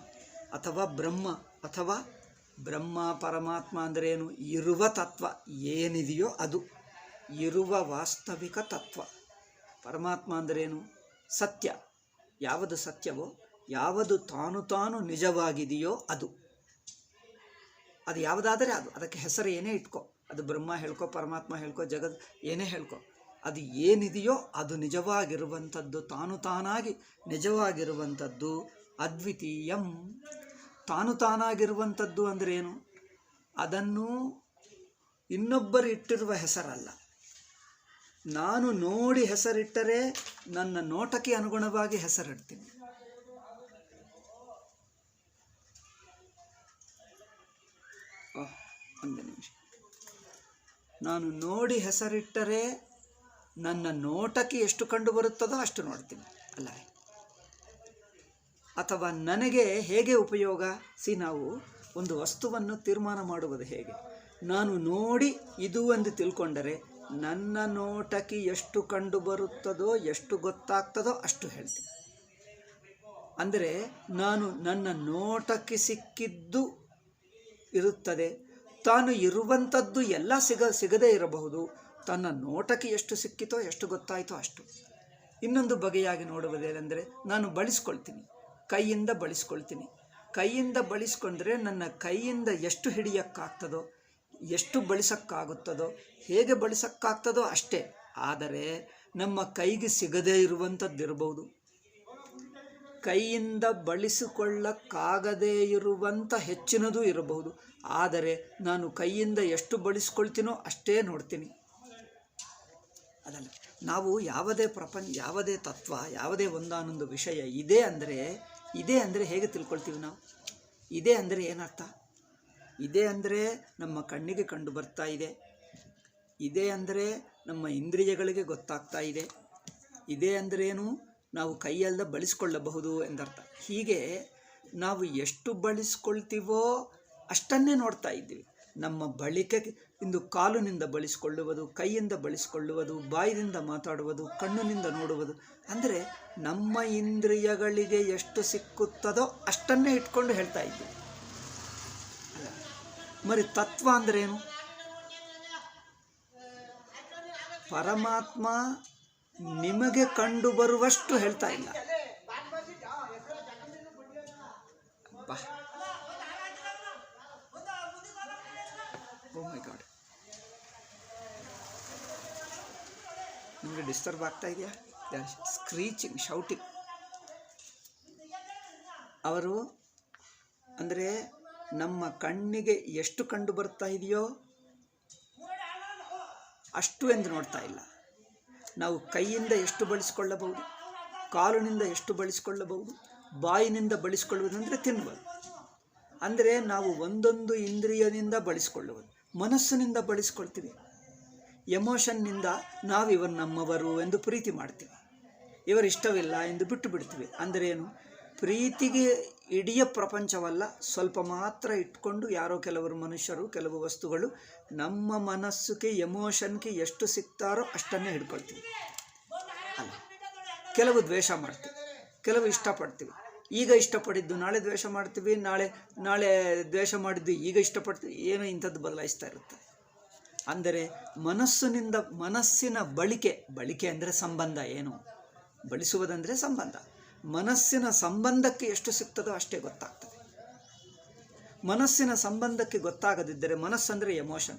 ಅಥವಾ ಬ್ರಹ್ಮ ಪರಮಾತ್ಮ ಅಂದರೆ ಏನು? ಇರುವ ತತ್ವ ಏನಿದೆಯೋ ಅದು, ಇರುವ ವಾಸ್ತವಿಕ ತತ್ವ. ಪರಮಾತ್ಮ ಅಂದರೇನು? ಸತ್ಯ. ಯಾವುದು ಸತ್ಯವೋ, ಯಾವುದು ತಾನು ನಿಜವಾಗಿದೆಯೋ ಅದು ಯಾವುದಾದರೆ ಅದು, ಅದಕ್ಕೆ ಹೆಸರು ಏನೇ ಇಟ್ಕೋ, ಅದು ಬ್ರಹ್ಮ ಹೇಳ್ಕೊ, ಪರಮಾತ್ಮ ಹೇಳ್ಕೊ, ಜಗತ್ ಏನೇ ಹೇಳ್ಕೊ, ಅದು ಏನಿದೆಯೋ ಅದು ನಿಜವಾಗಿರುವಂಥದ್ದು, ತಾನಾಗಿ ನಿಜವಾಗಿರುವಂಥದ್ದು. ಅದ್ವಿತೀಯಂ, ತಾನಾಗಿರುವಂಥದ್ದು ಅಂದರೆ ಏನು? ಅದನ್ನು ಇನ್ನೊಬ್ಬರು ಇಟ್ಟಿರುವ ಹೆಸರಲ್ಲ. ನಾನು ನೋಡಿ ಹೆಸರಿಟ್ಟರೆ ನನ್ನ ನೋಟಕ್ಕೆ ಅನುಗುಣವಾಗಿ ಹೆಸರಿಡ್ತೀನಿ. ಒಂದು ನಿಮಿಷ. ನಾನು ನೋಡಿ ಹೆಸರಿಟ್ಟರೆ ನನ್ನ ನೋಟಕ್ಕೆ ಎಷ್ಟು ಕಂಡು ಬರುತ್ತದೋ ಅಷ್ಟು ನೋಡ್ತೀನಿ ಅಲ್ಲ. ಅಥವಾ ನನಗೆ ಹೇಗೆ ಉಪಯೋಗ? ನಾವು ಒಂದು ವಸ್ತುವನ್ನು ತೀರ್ಮಾನ ಮಾಡುವುದು ಹೇಗೆ? ನಾನು ನೋಡಿ ಇದು ಎಂದು ತಿಳ್ಕೊಂಡರೆ ನನ್ನ ನೋಟಕ್ಕೆ ಎಷ್ಟು ಕಂಡು ಬರುತ್ತದೋ, ಎಷ್ಟು ಗೊತ್ತಾಗ್ತದೋ ಅಷ್ಟು ಹೇಳ್ತೀನಿ. ಅಂದರೆ ನನ್ನ ನೋಟಕ್ಕೆ ಸಿಕ್ಕಿದ್ದು ಇರುತ್ತದೆ, ತಾನು ಇರುವಂಥದ್ದು ಎಲ್ಲ ಸಿಗದೇ ಇರಬಹುದು. ತನ್ನ ನೋಟಕ್ಕೆ ಎಷ್ಟು ಸಿಕ್ಕಿತೋ, ಎಷ್ಟು ಗೊತ್ತಾಯಿತೋ ಅಷ್ಟು. ಇನ್ನೊಂದು ಬಗೆಯಾಗಿ ನೋಡುವುದೇನೆಂದರೆ, ನಾನು ಬಳಸ್ಕೊಳ್ತೀನಿ, ಕೈಯಿಂದ ಬಳಸ್ಕೊಳ್ತೀನಿ. ಕೈಯಿಂದ ಬಳಸ್ಕೊಂಡ್ರೆ ನನ್ನ ಕೈಯಿಂದ ಎಷ್ಟು ಹಿಡಿಯೋಕ್ಕಾಗ್ತದೋ, ಎಷ್ಟು ಬಳಸೋಕ್ಕಾಗುತ್ತದೋ, ಹೇಗೆ ಬಳಸೋಕ್ಕಾಗ್ತದೋ ಅಷ್ಟೇ. ಆದರೆ ನಮ್ಮ ಕೈಗೆ ಸಿಗದೇ ಇರುವಂಥದ್ದಿರಬಹುದು, ಕೈಯಿಂದ ಬಳಸಿಕೊಳ್ಳಕ್ಕಾಗದೇ ಇರುವಂಥ ಹೆಚ್ಚಿನದು ಇರಬಹುದು. ಆದರೆ ನಾನು ಕೈಯಿಂದ ಎಷ್ಟು ಬಳಸ್ಕೊಳ್ತೀನೋ ಅಷ್ಟೇ ನೋಡ್ತೀನಿ. ಅದಲ್ಲ, ನಾವು ಯಾವುದೇ ತತ್ವ, ಯಾವುದೇ ಒಂದಾನೊಂದು ವಿಷಯ ಇದೆ ಅಂದರೆ ಹೇಗೆ ತಿಳ್ಕೊಳ್ತೀವಿ ನಾವು? ಇದೆ ಅಂದರೆ ಏನರ್ಥ? ಇದೆ ಅಂದರೆ ನಮ್ಮ ಕಣ್ಣಿಗೆ ಕಂಡು ಬರ್ತಾ ಇದೆ, ಇದೆ ಅಂದರೆ ನಮ್ಮ ಇಂದ್ರಿಯಗಳಿಗೆ ಗೊತ್ತಾಗ್ತಾ ಇದೆ, ಇದೆ ಅಂದ್ರೇನು? ನಾವು ಕೈಯೆಲ್ಲ ಬಳಸ್ಕೊಳ್ಳಬಹುದು ಎಂದರ್ಥ. ಹೀಗೆ ನಾವು ಎಷ್ಟು ಬಳಸ್ಕೊಳ್ತೀವೋ ಅಷ್ಟನ್ನೇ ನೋಡ್ತಾ ಇದ್ದೀವಿ. ನಮ್ಮ ಬಳಿಕೆ ಇಂದು ಕಾಲಿನಿಂದ ಬಳಸಿಕೊಳ್ಳುವುದು, ಕೈಯಿಂದ ಬಳಸಿಕೊಳ್ಳುವುದು, ಬಾಯಿಯಿಂದ ಮಾತಾಡುವುದು, ಕಣ್ಣಿನಿಂದ ನೋಡುವುದು. ಅಂದರೆ ನಮ್ಮ ಇಂದ್ರಿಯಗಳಿಗೆ ಎಷ್ಟು ಸಿಕ್ಕುತ್ತದೋ ಅಷ್ಟನ್ನೇ ಇಟ್ಕೊಂಡು ಹೇಳ್ತಾ ಇದ್ದೀವಿ. మరి ತತ್ವ ಅಂದ್ರೇನು? ಪರಮಾತ್ಮ ನಿಮಗೆ ಕಂಡು ಬರುವಷ್ಟು ಹೇಳ್ತಾ ಇಲ್ಲ. ಓ ಮೈ ಗಾಡ್, ನಿಮಗೆ ಡಿಸ್ಟರ್ಬ್ ಆಗ್ತಾ ಇದೆಯಾ? ಸ್ಕ್ರೀಚಿಂಗ್, ಶೌಟಿಂಗ್. ಅವರು ಅಂದರೆ ನಮ್ಮ ಕಣ್ಣಿಗೆ ಎಷ್ಟು ಕಂಡು ಬರ್ತಾ ಇದೆಯೋ ಅಷ್ಟು ಎಂದು ನೋಡ್ತಾ ಇಲ್ಲ. ನಾವು ಕೈಯಿಂದ ಎಷ್ಟು ಬಳಸಿಕೊಳ್ಳಬಹುದು, ಕಾಲಿನಿಂದ ಎಷ್ಟು ಬಳಸಿಕೊಳ್ಳಬಹುದು, ಬಾಯಿನಿಂದ ಬಳಸಿಕೊಳ್ಳುವುದು ಅಂದರೆ ತಿನ್ನುವುದು. ಅಂದರೆ ನಾವು ಒಂದೊಂದು ಇಂದ್ರಿಯದಿಂದ ಬಳಸಿಕೊಳ್ಳುವುದು. ಮನಸ್ಸಿನಿಂದ ಬಳಸಿಕೊಳ್ತೀವಿ. ಎಮೋಷನ್ನಿಂದ ನಾವು ಇವರು ನಮ್ಮವರು ಎಂದು ಪ್ರೀತಿ ಮಾಡ್ತೀವಿ, ಇವರು ಇಷ್ಟವಿಲ್ಲ ಎಂದು ಬಿಟ್ಟು ಬಿಡ್ತೀವಿ. ಅಂದರೆ ಏನು? ಪ್ರೀತಿಗೆ ಇಡೀ ಪ್ರಪಂಚವಲ್ಲ, ಸ್ವಲ್ಪ ಮಾತ್ರ ಇಟ್ಕೊಂಡು ಯಾರೋ ಕೆಲವರು ಮನುಷ್ಯರು, ಕೆಲವು ವಸ್ತುಗಳು ನಮ್ಮ ಮನಸ್ಸಿಗೆ ಎಮೋಷನ್ಗೆ ಎಷ್ಟು ಸಿಗ್ತಾರೋ ಅಷ್ಟನ್ನೇ ಹಿಡ್ಕೊಳ್ತೀವಿ. ಅಲ್ಲ, ಕೆಲವು ದ್ವೇಷ ಮಾಡ್ತೀವಿ, ಕೆಲವು ಇಷ್ಟಪಡ್ತೀವಿ. ಈಗ ಇಷ್ಟಪಟ್ಟಿದ್ದು ನಾಳೆ ದ್ವೇಷ ಮಾಡ್ತೀವಿ, ನಾಳೆ ದ್ವೇಷ ಮಾಡಿದ್ದು ಈಗ ಇಷ್ಟಪಡ್ತೀವಿ. ಏನೋ ಇಂಥದ್ದು ಬದಲಾಯಿಸ್ತಾ ಇರುತ್ತೆ. ಅಂದರೆ ಮನಸ್ಸಿನ ಬಳಿಕೆ ಅಂದರೆ ಸಂಬಂಧ. ಏನು ಬಳಸುವುದಂದರೆ ಸಂಬಂಧ. ಮನಸ್ಸಿನ ಸಂಬಂಧಕ್ಕೆ ಎಷ್ಟು ಸಿಗ್ತದೋ ಅಷ್ಟೇ ಗೊತ್ತಾಗ್ತದೆ. ಮನಸ್ಸಿನ ಸಂಬಂಧಕ್ಕೆ ಗೊತ್ತಾಗದಿದ್ದರೆ, ಮನಸ್ಸಂದರೆ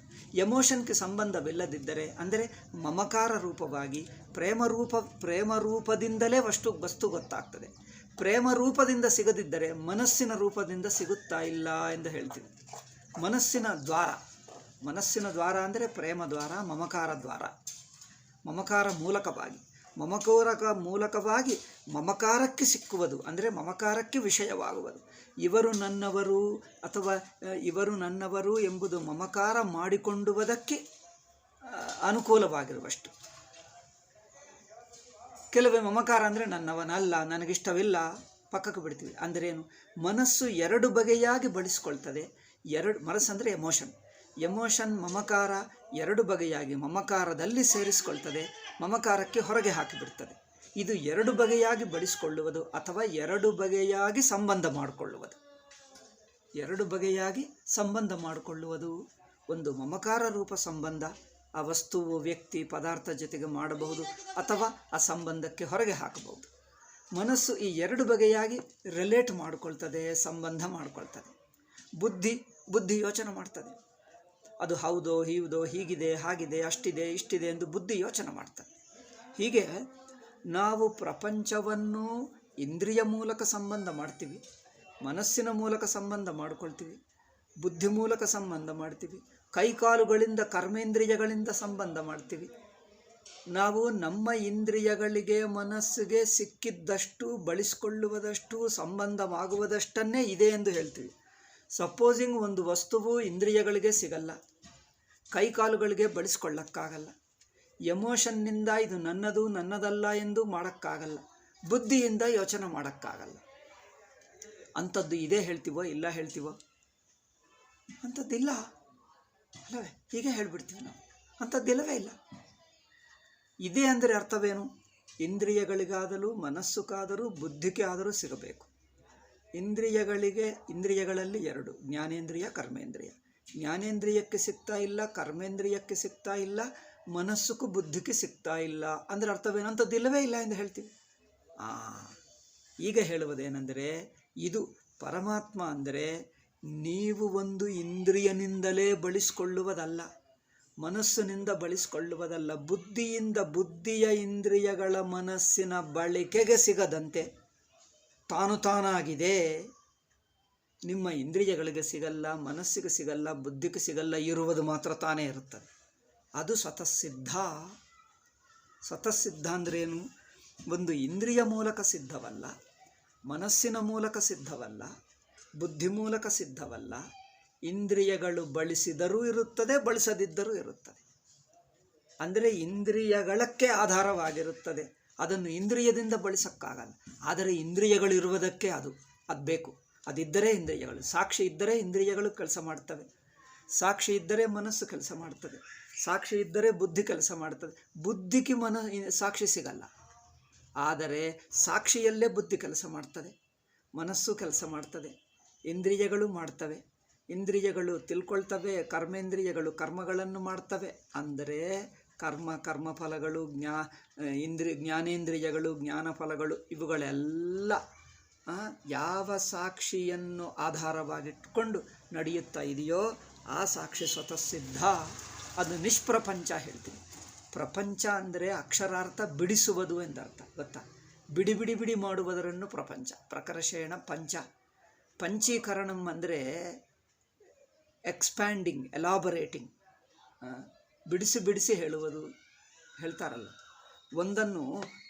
ಎಮೋಷನ್ಗೆ ಸಂಬಂಧವಿಲ್ಲದಿದ್ದರೆ, ಅಂದರೆ ಮಮಕಾರ ರೂಪವಾಗಿ ಪ್ರೇಮ ರೂಪದಿಂದಲೇ ವಸ್ತು ಗೊತ್ತಾಗ್ತದೆ. ಪ್ರೇಮ ರೂಪದಿಂದ ಸಿಗದಿದ್ದರೆ ಮನಸ್ಸಿನ ರೂಪದಿಂದ ಸಿಗುತ್ತಾ ಇಲ್ಲ ಎಂದು ಹೇಳ್ತೀವಿ. ಮನಸ್ಸಿನ ದ್ವಾರ ಅಂದರೆ ಪ್ರೇಮ ದ್ವಾರ, ಮಮಕಾರ ದ್ವಾರ. ಮಮಕಾರ ಮೂಲಕವಾಗಿ ಮಮಕಾರಕ್ಕೆ ಸಿಕ್ಕುವುದು, ಅಂದರೆ ಮಮಕಾರಕ್ಕೆ ವಿಷಯವಾಗುವುದು. ಇವರು ನನ್ನವರು ಅಥವಾ ಇವರು ನನ್ನವರು ಎಂಬುದು ಮಮಕಾರ ಮಾಡಿಕೊಳ್ಳುವುದಕ್ಕೆ ಅನುಕೂಲವಾಗಿರುವಷ್ಟು. ಕೆಲವೇ ಮಮಕಾರ ಅಂದರೆ ನನ್ನವನಲ್ಲ, ನನಗಿಷ್ಟವಿಲ್ಲ, ಪಕ್ಕಕ್ಕೆ ಬಿಡ್ತೀವಿ. ಅಂದ್ರೇನು? ಮನಸ್ಸು ಎರಡು ಬಗೆಯಾಗಿ ಬಳಸ್ಕೊಳ್ತದೆ. ಮನಸ್ಸಂದರೆ ಎಮೋಷನ್ ಮಮಕಾರ ಎರಡು ಬಗೆಯಾಗಿ ಮಮಕಾರದಲ್ಲಿ ಸೇರಿಸಿಕೊಳ್ತದೆ, ಮಮಕಾರಕ್ಕೆ ಹೊರಗೆ ಹಾಕಿಬಿಡ್ತದೆ. ಇದು ಎರಡು ಬಗೆಯಾಗಿ ಬಳಸಿಕೊಳ್ಳುವುದು ಅಥವಾ ಎರಡು ಬಗೆಯಾಗಿ ಸಂಬಂಧ ಮಾಡಿಕೊಳ್ಳುವುದು. ಒಂದು ಮಮಕಾರ ರೂಪ ಸಂಬಂಧ, ಆ ವಸ್ತುವು ವ್ಯಕ್ತಿ ಪದಾರ್ಥ ಜೊತೆಗೆ ಮಾಡಬಹುದು ಅಥವಾ ಆ ಸಂಬಂಧಕ್ಕೆ ಹೊರಗೆ ಹಾಕಬಹುದು. ಮನಸ್ಸು ಈ ಎರಡು ಬಗೆಯಾಗಿ ರಿಲೇಟ್ ಮಾಡಿಕೊಳ್ತದೆ, ಸಂಬಂಧ ಮಾಡಿಕೊಳ್ತದೆ. ಬುದ್ಧಿ ಯೋಚನೆ ಮಾಡ್ತದೆ. ಅದು ಹೌದೋ ಹೀವುದೋ, ಹೀಗಿದೆ ಹಾಗಿದೆ, ಅಷ್ಟಿದೆ ಇಷ್ಟಿದೆ ಎಂದು ಬುದ್ಧಿ ಯೋಚನೆ ಮಾಡ್ತದೆ. ಹೀಗೆ ನಾವು ಪ್ರಪಂಚವನ್ನು ಇಂದ್ರಿಯ ಮೂಲಕ ಸಂಬಂಧ ಮಾಡ್ತೀವಿ, ಮನಸ್ಸಿನ ಮೂಲಕ ಸಂಬಂಧ ಮಾಡಿಕೊಳ್ತೀವಿ, ಬುದ್ಧಿ ಮೂಲಕ ಸಂಬಂಧ ಮಾಡ್ತೀವಿ, ಕೈಕಾಲುಗಳಿಂದ ಕರ್ಮೇಂದ್ರಿಯಗಳಿಂದ ಸಂಬಂಧ ಮಾಡ್ತೀವಿ. ನಾವು ನಮ್ಮ ಇಂದ್ರಿಯಗಳಿಗೆ ಮನಸ್ಸಿಗೆ ಸಿಕ್ಕಿದ್ದಷ್ಟು ಬಳಸಿಕೊಳ್ಳುವುದಷ್ಟು ಸಂಬಂಧವಾಗುವುದಷ್ಟನ್ನೇ ಇದೆ ಎಂದು ಹೇಳ್ತೀವಿ. ಸಪೋಸಿಂಗ್ ಒಂದು ವಸ್ತುವು ಇಂದ್ರಿಯಗಳಿಗೆ ಸಿಗಲ್ಲ, ಕೈಕಾಲುಗಳಿಗೆ ಬಳಸ್ಕೊಳ್ಳಕ್ಕಾಗಲ್ಲ, ಎಮೋಷನ್ನಿಂದ ಇದು ನನ್ನದಲ್ಲ ಎಂದು ಮಾಡೋಕ್ಕಾಗಲ್ಲ, ಬುದ್ಧಿಯಿಂದ ಯೋಚನೆ ಮಾಡೋಕ್ಕಾಗಲ್ಲ. ಅಂಥದ್ದು ಇದೆ ಹೇಳ್ತೀವೋ ಇಲ್ಲ ಹೇಳ್ತೀವೋ? ಅಂಥದ್ದಿಲ್ಲ ಅಲ್ಲವೇ? ಹೀಗೆ ಹೇಳಿಬಿಡ್ತೀವಿ ನಾವು. ಅಂಥದ್ದಿಲ್ಲವೇ ಇಲ್ಲ. ಇದೆ ಅಂದರೆ ಅರ್ಥವೇನು? ಇಂದ್ರಿಯಗಳಿಗಾದರೂ ಮನಸ್ಸುಗಾದರೂ ಬುದ್ಧಿಗೆ ಆದರೂ ಸಿಗಬೇಕು. ಇಂದ್ರಿಯಗಳಲ್ಲಿ ಎರಡು, ಜ್ಞಾನೇಂದ್ರಿಯ ಕರ್ಮೇಂದ್ರಿಯ. ಜ್ಞಾನೇಂದ್ರಿಯಕ್ಕೆ ಸಿಗ್ತಾ ಇಲ್ಲ, ಕರ್ಮೇಂದ್ರಿಯಕ್ಕೆ ಸಿಗ್ತಾ ಇಲ್ಲ, ಮನಸ್ಸುಗೂ ಬುದ್ಧಿಗೆ ಸಿಗ್ತಾ ಇಲ್ಲ. ಅಂದರೆ ಅರ್ಥವೇನು? ಅಂಥದ್ದಿಲ್ಲವೇ ಇಲ್ಲ ಎಂದು ಹೇಳ್ತೀವಿ. ಈಗ ಹೇಳುವುದೇನೆಂದರೆ, ಇದು ಪರಮಾತ್ಮ ಅಂದರೆ ನೀವು ಒಂದು ಇಂದ್ರಿಯನಿಂದಲೇ ಬಳಸಿಕೊಳ್ಳುವುದಲ್ಲ, ಮನಸ್ಸಿನಿಂದ ಬಳಸಿಕೊಳ್ಳುವುದಲ್ಲ, ಬುದ್ಧಿಯ ಇಂದ್ರಿಯಗಳ ಮನಸ್ಸಿನ ಬಳಕೆಗೆ ಸಿಗದಂತೆ ತಾನಾಗಿದೆ. ನಿಮ್ಮ ಇಂದ್ರಿಯಗಳಿಗೆ ಸಿಗಲ್ಲ, ಮನಸ್ಸಿಗೆ ಸಿಗಲ್ಲ, ಬುದ್ಧಿಗೆ ಸಿಗಲ್ಲ, ಇರುವುದು ಮಾತ್ರ ತಾನೇ ಇರುತ್ತದೆ. ಅದು ಸ್ವತಃಸಿದ್ಧ. ಸ್ವತಃಸಿದ್ಧ ಅಂದ್ರೇನು? ಒಂದು ಇಂದ್ರಿಯ ಮೂಲಕ ಸಿದ್ಧವಲ್ಲ, ಮನಸ್ಸಿನ ಮೂಲಕ ಸಿದ್ಧವಲ್ಲ, ಬುದ್ಧಿ ಮೂಲಕ ಸಿದ್ಧವಲ್ಲ. ಇಂದ್ರಿಯಗಳು ಬಳಸಿದರೂ ಇರುತ್ತದೆ, ಬಳಸದಿದ್ದರೂ ಇರುತ್ತದೆ. ಅಂದರೆ ಇಂದ್ರಿಯಗಳಕ್ಕೆ ಆಧಾರವಾಗಿರುತ್ತದೆ. ಅದನ್ನು ಇಂದ್ರಿಯದಿಂದ ಬಳಸೋಕ್ಕಾಗಲ್ಲ. ಆದರೆ ಇಂದ್ರಿಯಗಳಿರುವುದಕ್ಕೆ ಅದು ಬೇಕು. ಅದಿದ್ದರೆ ಇಂದ್ರಿಯಗಳು, ಸಾಕ್ಷಿ ಇದ್ದರೆ ಇಂದ್ರಿಯಗಳು ಕೆಲಸ ಮಾಡ್ತವೆ, ಸಾಕ್ಷಿ ಇದ್ದರೆ ಮನಸ್ಸು ಕೆಲಸ ಮಾಡ್ತದೆ, ಸಾಕ್ಷಿ ಇದ್ದರೆ ಬುದ್ಧಿ ಕೆಲಸ ಮಾಡ್ತದೆ. ಬುದ್ಧಿಗೆ ಸಾಕ್ಷಿ ಸಿಗಲ್ಲ, ಆದರೆ ಸಾಕ್ಷಿಯಲ್ಲೇ ಬುದ್ಧಿ ಕೆಲಸ ಮಾಡ್ತದೆ, ಮನಸ್ಸು ಕೆಲಸ ಮಾಡ್ತದೆ, ಇಂದ್ರಿಯಗಳು ಮಾಡ್ತವೆ. ಇಂದ್ರಿಯಗಳು ತಿಳ್ಕೊಳ್ತವೆ, ಕರ್ಮೇಂದ್ರಿಯಗಳು ಕರ್ಮಗಳನ್ನು ಮಾಡ್ತವೆ. ಅಂದರೆ ಕರ್ಮಫಲಗಳು, ಜ್ಞಾನೇಂದ್ರಿಯಗಳು, ಜ್ಞಾನಫಲಗಳು, ಇವುಗಳೆಲ್ಲ ಯಾವ ಸಾಕ್ಷಿಯನ್ನು ಆಧಾರವಾಗಿಟ್ಟುಕೊಂಡು ನಡೆಯುತ್ತಾ ಇದೆಯೋ ಆ ಸಾಕ್ಷಿ ಸ್ವತಃ ಸಿದ್ಧ, ಅದು ನಿಷ್ಪ್ರಪಂಚ ಹೇಳ್ತೀನಿ. ಪ್ರಪಂಚ ಅಂದರೆ ಅಕ್ಷರಾರ್ಥ ಬಿಡಿಸುವುದು ಎಂದರ್ಥ, ಗೊತ್ತಾ? ಬಿಡಿ ಬಿಡಿ ಬಿಡಿ ಮಾಡುವುದರನ್ನು ಪ್ರಪಂಚ. ಪ್ರಕರ್ಷೇಣ ಪಂಚ. ಪಂಚೀಕರಣಂ ಅಂದರೆ ಎಕ್ಸ್ಪ್ಯಾಂಡಿಂಗ್, ಎಲಾಬರೇಟಿಂಗ್, ಬಿಡಿಸಿ ಬಿಡಿಸಿ ಹೇಳುವುದು ಹೇಳ್ತಾರಲ್ಲ. ಒಂದನ್ನು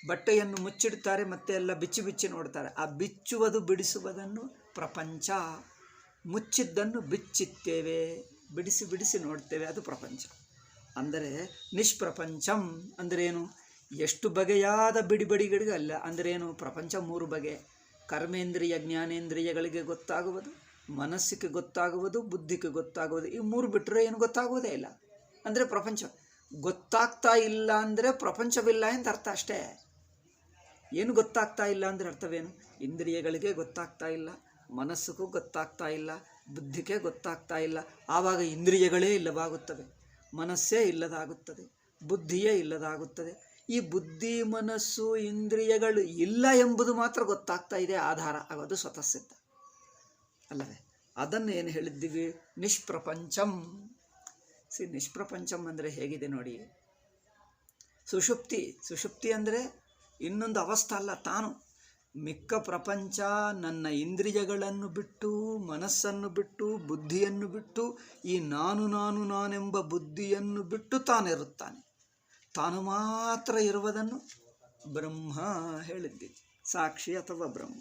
ಬಟ್ಟೆಯನ್ನು ಮುಚ್ಚಿಡ್ತಾರೆ, ಮತ್ತೆ ಎಲ್ಲ ಬಿಚ್ಚಿ ಬಿಚ್ಚಿ ನೋಡ್ತಾರೆ. ಆ ಬಿಚ್ಚುವುದು ಬಿಡಿಸುವುದನ್ನು ಪ್ರಪಂಚ. ಮುಚ್ಚಿದ್ದನ್ನು ಬಿಚ್ಚುತ್ತೇವೆ, ಬಿಡಿಸಿ ಬಿಡಿಸಿ ನೋಡ್ತೇವೆ, ಅದು ಪ್ರಪಂಚ. ಅಂದರೆ ನಿಷ್ಪ್ರಪಂಚಂ ಅಂದ್ರೇನು? ಎಷ್ಟು ಬಗೆಯಾದ ಬಿಡಿಬಡಿಗಳಿಗೆ ಅಲ್ಲ. ಅಂದ್ರೇನು? ಪ್ರಪಂಚ 3 ಬಗೆ. ಕರ್ಮೇಂದ್ರಿಯ ಜ್ಞಾನೇಂದ್ರಿಯಗಳಿಗೆ ಗೊತ್ತಾಗುವುದು, ಮನಸ್ಸಿಗೆ ಗೊತ್ತಾಗುವುದು, ಬುದ್ಧಿಗೆ ಗೊತ್ತಾಗುವುದು. ಈ 3 ಬಿಟ್ಟರೆ ಏನು ಗೊತ್ತಾಗುವುದೇ ಇಲ್ಲ. ಅಂದರೆ ಪ್ರಪಂಚ ಗೊತ್ತಾಗ್ತಾ ಇಲ್ಲ ಅಂದರೆ ಪ್ರಪಂಚವಿಲ್ಲ ಅಂತ ಅರ್ಥ ಅಷ್ಟೇ. ಏನು ಗೊತ್ತಾಗ್ತಾ ಇಲ್ಲ ಅಂದರೆ ಅರ್ಥವೇನು? ಇಂದ್ರಿಯಗಳಿಗೆ ಗೊತ್ತಾಗ್ತಾ ಇಲ್ಲ, ಮನಸ್ಸಿಗೂ ಗೊತ್ತಾಗ್ತಾ ಇಲ್ಲ, ಬುದ್ಧಿಗೆ ಗೊತ್ತಾಗ್ತಾ ಇಲ್ಲ. ಆವಾಗ ಇಂದ್ರಿಯಗಳೇ ಇಲ್ಲವಾಗುತ್ತವೆ, ಮನಸ್ಸೇ ಇಲ್ಲದಾಗುತ್ತದೆ, ಬುದ್ಧಿಯೇ ಇಲ್ಲದಾಗುತ್ತದೆ. ಈ ಬುದ್ಧಿ, ಮನಸ್ಸು, ಇಂದ್ರಿಯಗಳು ಇಲ್ಲ ಎಂಬುದು ಮಾತ್ರ ಗೊತ್ತಾಗ್ತಾ ಇದೆ, ಆಧಾರ ಆಗೋದು ಸ್ವತಃ ಸಿದ್ಧ ಅಲ್ಲವೇ? ಅದನ್ನು ಏನು ಹೇಳಿದ್ದೀವಿ? ನಿಷ್ಪ್ರಪಂಚಂ. ನಿಷ್ಪ್ರಪಂಚಂ ಅಂದರೆ ಹೇಗಿದೆ ನೋಡಿ. ಸುಷುಪ್ತಿ ಅಂದರೆ ಇನ್ನೊಂದು ಅವಸ್ಥೆ ಅಲ್ಲ, ತಾನು. ಮಿಕ್ಕ ಪ್ರಪಂಚ ನನ್ನ ಇಂದ್ರಿಯಗಳನ್ನು ಬಿಟ್ಟು, ಮನಸ್ಸನ್ನು ಬಿಟ್ಟು, ಬುದ್ಧಿಯನ್ನು ಬಿಟ್ಟು, ಈ ನಾನೆಂಬ ಬುದ್ಧಿಯನ್ನು ಬಿಟ್ಟು ತಾನಿರುತ್ತಾನೆ. ತಾನು ಮಾತ್ರ ಇರುವುದನ್ನು ಬ್ರಹ್ಮ ಹೇಳಿದ್ದೀವಿ, ಸಾಕ್ಷಿ ಅಥವಾ ಬ್ರಹ್ಮ.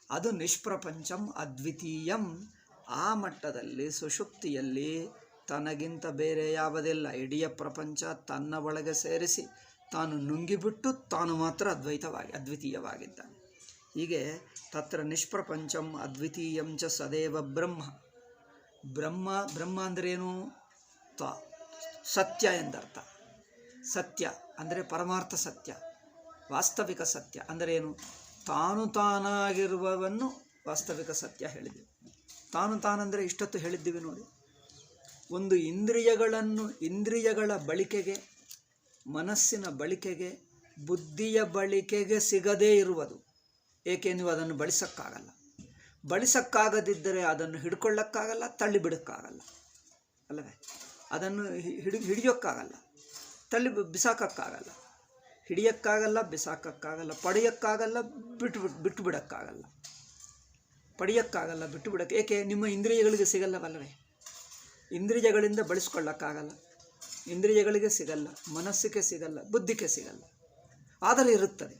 ಅದು ನಿಷ್ಪ್ರಪಂಚಂ ಅದ್ವಿತೀಯಂ. ಆ ಮಟ್ಟದಲ್ಲಿ ಸುಷುಪ್ತಿಯಲ್ಲಿ ತನಗಿಂತ ಬೇರೆ ಯಾವುದಿಲ್ಲ. ಇಡೀ ಪ್ರಪಂಚ ತನ್ನ ಒಳಗೆ ಸೇರಿಸಿ ತಾನು ನುಂಗಿಬಿಟ್ಟು ತಾನು ಮಾತ್ರ ಅದ್ವಿತೀಯವಾಗಿದ್ದಾನೆ. ಹೀಗೆ ತತ್ರ ನಿಷ್ಪ್ರಪಂಚಂ ಅದ್ವಿತೀಯಂ ಚ ಸದೇವ ಬ್ರಹ್ಮ. ಬ್ರಹ್ಮ ಅಂದ್ರೇನು? ಸತ್ಯ ಎಂದರ್ಥ. ಸತ್ಯ ಅಂದರೆ ಪರಮಾರ್ಥ ಸತ್ಯ, ವಾಸ್ತವಿಕ ಸತ್ಯ. ಅಂದರೇನು? ತಾನಾಗಿರುವವನ್ನು ವಾಸ್ತವಿಕ ಸತ್ಯ ಹೇಳಿದ್ದೀವಿ. ತಾನಂದರೆ ಇಷ್ಟೊತ್ತು ಹೇಳಿದ್ದೀವಿ ನೋಡಿ. ಒಂದು ಇಂದ್ರಿಯಗಳ ಬಳಕೆಗೆ, ಮನಸ್ಸಿನ ಬಳಕೆಗೆ, ಬುದ್ಧಿಯ ಬಳಕೆಗೆ ಸಿಗದೇ ಇರುವುದು. ಏಕೆ? ನೀವು ಅದನ್ನು ಬಳಸಕ್ಕಾಗದಿದ್ದರೆ ಅದನ್ನು ಹಿಡ್ಕೊಳ್ಳೋಕ್ಕಾಗಲ್ಲ, ತಳ್ಳಿಬಿಡೋಕ್ಕಾಗಲ್ಲ ಅಲ್ಲವೇ? ಅದನ್ನು ಹಿಡಿಯೋಕ್ಕಾಗಲ್ಲ, ಬಿಸಾಕೋಕ್ಕಾಗಲ್ಲ, ಹಿಡಿಯೋಕ್ಕಾಗಲ್ಲ, ಬಿಸಾಕೋಕ್ಕಾಗಲ್ಲ, ಪಡೆಯೋಕ್ಕಾಗಲ್ಲ, ಬಿಟ್ಟು ಬಿಡೋಕ್ಕಾಗಲ್ಲ. ಪಡೆಯೋಕ್ಕಾಗಲ್ಲ, ಬಿಟ್ಟು ಬಿಡೋಕ್ಕೆ. ಏಕೆ? ನಿಮ್ಮ ಇಂದ್ರಿಯಗಳಿಗೆ ಸಿಗಲ್ಲವಲ್ಲವೇ? ಇಂದ್ರಿಯಗಳಿಂದ ಬಳಸ್ಕೊಳ್ಳೋಕ್ಕಾಗಲ್ಲ, ಇಂದ್ರಿಯಗಳಿಗೆ ಸಿಗಲ್ಲ, ಮನಸ್ಸಿಗೆ ಸಿಗಲ್ಲ, ಬುದ್ಧಿಗೆ ಸಿಗಲ್ಲ. ಆದರೆ ಇರುತ್ತದೆ.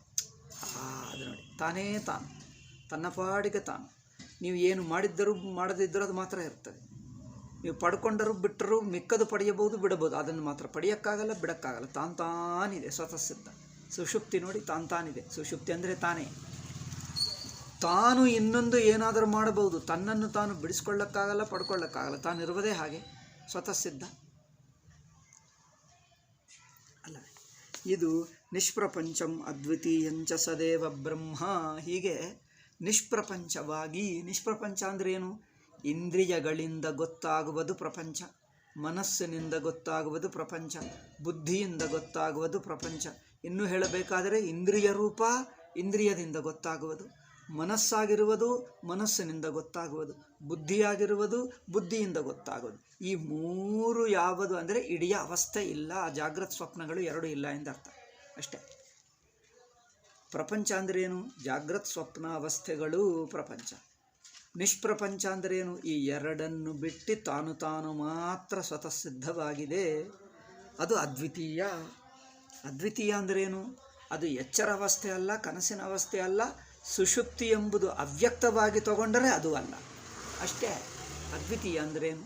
ಅದು ನೋಡಿ, ತಾನು ತನ್ನ ಪಾಡಿಗೆ ತಾನು. ನೀವು ಏನು ಮಾಡಿದ್ದರೂ ಮಾಡದಿದ್ದರೂ ಅದು ಮಾತ್ರ ಇರ್ತದೆ. ನೀವು ಪಡ್ಕೊಂಡರೂ ಬಿಟ್ಟರೂ ಮಿಕ್ಕದು ಪಡೆಯಬಹುದು, ಬಿಡಬಹುದು. ಅದನ್ನು ಮಾತ್ರ ಪಡೆಯೋಕ್ಕಾಗಲ್ಲ, ಬಿಡೋಕ್ಕಾಗಲ್ಲ. ತಾನಿದೆ, ಸ್ವತಃ ಸಿದ್ಧ. ಸುಷುಪ್ತಿ ನೋಡಿ, ತಾನಿದೆ. ಸುಷುಪ್ತಿ ಅಂದರೆ ತಾನೇ. ತಾನು ಇನ್ನೊಂದು ಏನಾದರೂ ಮಾಡಬಹುದು, ತನ್ನನ್ನು ತಾನು ಬಿಡಿಸ್ಕೊಳ್ಳೋಕ್ಕಾಗಲ್ಲ, ಪಡ್ಕೊಳ್ಳೋಕ್ಕಾಗಲ್ಲ. ತಾನಿರುವುದೇ ಹಾಗೆ, ಸ್ವತಃ ಸಿದ್ಧ ಅಲ್ಲವೇ? ಇದು ನಿಷ್ಪ್ರಪಂಚಂ ಅದ್ವಿತೀಯಂಚ ಸದೇವ ಬ್ರಹ್ಮ. ಹೀಗೆ ನಿಷ್ಪ್ರಪಂಚವಾಗಿ. ನಿಷ್ಪ್ರಪಂಚ ಅಂದರೆ ಏನು? ಇಂದ್ರಿಯಗಳಿಂದ ಗೊತ್ತಾಗುವುದು ಪ್ರಪಂಚ, ಮನಸ್ಸಿನಿಂದ ಗೊತ್ತಾಗುವುದು ಪ್ರಪಂಚ, ಬುದ್ಧಿಯಿಂದ ಗೊತ್ತಾಗುವುದು ಪ್ರಪಂಚ. ಇನ್ನೂ ಹೇಳಬೇಕಾದರೆ ಇಂದ್ರಿಯ ರೂಪ ಇಂದ್ರಿಯದಿಂದ ಗೊತ್ತಾಗುವುದು, ಮನಸ್ಸಾಗಿರುವುದು ಮನಸ್ಸಿನಿಂದ ಗೊತ್ತಾಗುವುದು, ಬುದ್ಧಿಯಾಗಿರುವುದು ಬುದ್ಧಿಯಿಂದ ಗೊತ್ತಾಗುವುದು. ಈ 3 ಯಾವುದು ಅಂದರೆ ಇಡೀ ಅವಸ್ಥೆ ಇಲ್ಲ. ಜಾಗೃತ್ ಸ್ವಪ್ನಗಳು 2 ಇಲ್ಲ ಎಂದರ್ಥ ಅಷ್ಟೇ. ಪ್ರಪಂಚ ಅಂದ್ರೇನು? ಜಾಗೃತ್ ಸ್ವಪ್ನ ಅವಸ್ಥೆಗಳು ಪ್ರಪಂಚ. ನಿಷ್ಪ್ರಪಂಚ ಅಂದ್ರೇನು? ಈ 2 ಬಿಟ್ಟು ತಾನು ಮಾತ್ರ ಸ್ವತಃ ಸಿದ್ಧವಾಗಿದೆ. ಅದು ಅದ್ವಿತೀಯ. ಅದ್ವಿತೀಯ ಅಂದ್ರೇನು? ಅದು ಎಚ್ಚರ ಅವಸ್ಥೆ ಅಲ್ಲ, ಕನಸಿನ ಅವಸ್ಥೆ ಅಲ್ಲ. ಸುಷುಪ್ತಿ ಎಂಬುದು ಅವ್ಯಕ್ತವಾಗಿ ತಗೊಂಡರೆ ಅದು ಅಲ್ಲ ಅಷ್ಟೇ. ಅದ್ವಿತೀಯ ಅಂದ್ರೇನು?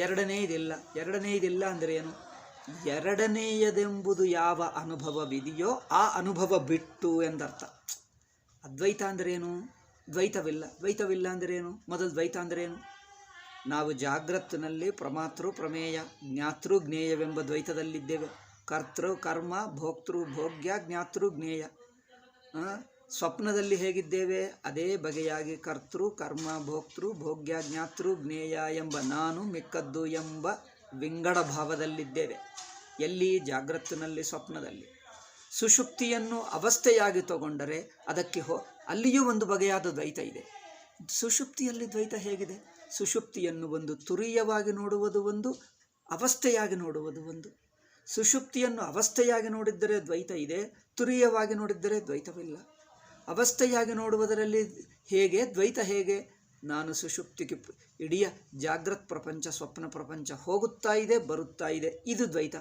ಎರಡನೆಯದಿಲ್ಲ ಅಂದ್ರೇನು? ಎರಡನೆಯದೆಂಬುದು ಯಾವ ಅನುಭವವಿದೆಯೋ ಆ ಅನುಭವ ಬಿಟ್ಟು ಎಂದರ್ಥ. ಅದ್ವೈತ ಅಂದ್ರೇನು? ದ್ವೈತವಿಲ್ಲ ಅಂದ್ರೇನು? ಮೊದಲು ದ್ವೈತ ಅಂದ್ರೇನು? ನಾವು ಜಾಗ್ರತ್ನಲ್ಲಿ ಪ್ರಮಾತೃ ಪ್ರಮೇಯ, ಜ್ಞಾತೃ ಜ್ಞೇಯವೆಂಬ ದ್ವೈತದಲ್ಲಿದ್ದೇವೆ. ಕರ್ತೃ ಕರ್ಮ, ಭೋಕ್ತೃ ಭೋಗ್ಯ, ಜ್ಞಾತೃ ಜ್ಞೇಯ. ಸ್ವಪ್ನದಲ್ಲಿ ಹೇಗಿದ್ದೇವೆ? ಅದೇ ಬಗೆಯಾಗಿ ಕರ್ತೃ ಕರ್ಮ ಭೋಕ್ತೃ ಭೋಗ್ಯ ಜ್ಞಾತೃ ಜ್ಞೇಯ ಎಂಬ ನಾನು ಮಿಕ್ಕದ್ದು ಎಂಬ ವಿಂಗಡ ಭಾವದಲ್ಲಿದ್ದೇವೆ. ಎಲ್ಲಿ? ಜಾಗ್ರತ್ನಲ್ಲಿ, ಸ್ವಪ್ನದಲ್ಲಿ. ಸುಷುಪ್ತಿಯನ್ನು ಅವಸ್ಥೆಯಾಗಿ ತಗೊಂಡರೆ ಅದಕ್ಕೆ ಅಲ್ಲಿಯೂ ಒಂದು ಬಗೆಯಾದ ದ್ವೈತ ಇದೆ. ಸುಷುಪ್ತಿಯಲ್ಲಿ ದ್ವೈತ ಹೇಗಿದೆ? ಸುಷುಪ್ತಿಯನ್ನು ಒಂದು ತುರೀಯವಾಗಿ ನೋಡುವುದು ಒಂದು, ಅವಸ್ಥೆಯಾಗಿ ನೋಡುವುದು ಒಂದು. ಸುಷುಪ್ತಿಯನ್ನು ಅವಸ್ಥೆಯಾಗಿ ನೋಡಿದ್ದರೆ ದ್ವೈತ ಇದೆ, ತುರೀಯವಾಗಿ ನೋಡಿದ್ದರೆ ದ್ವೈತವಿಲ್ಲ. ಅವಸ್ಥೆಯಾಗಿ ನೋಡುವುದರಲ್ಲಿ ಹೇಗೆ ದ್ವೈತ ಹೇಗೆ? ನಾನು ಸುಷುಪ್ತಿಗೆ ಇಡೀ ಜಾಗೃತ್ ಪ್ರಪಂಚ ಸ್ವಪ್ನ ಪ್ರಪಂಚ ಹೋಗುತ್ತಾ ಇದೆ ಬರುತ್ತಾ ಇದೆ, ಇದು ದ್ವೈತ.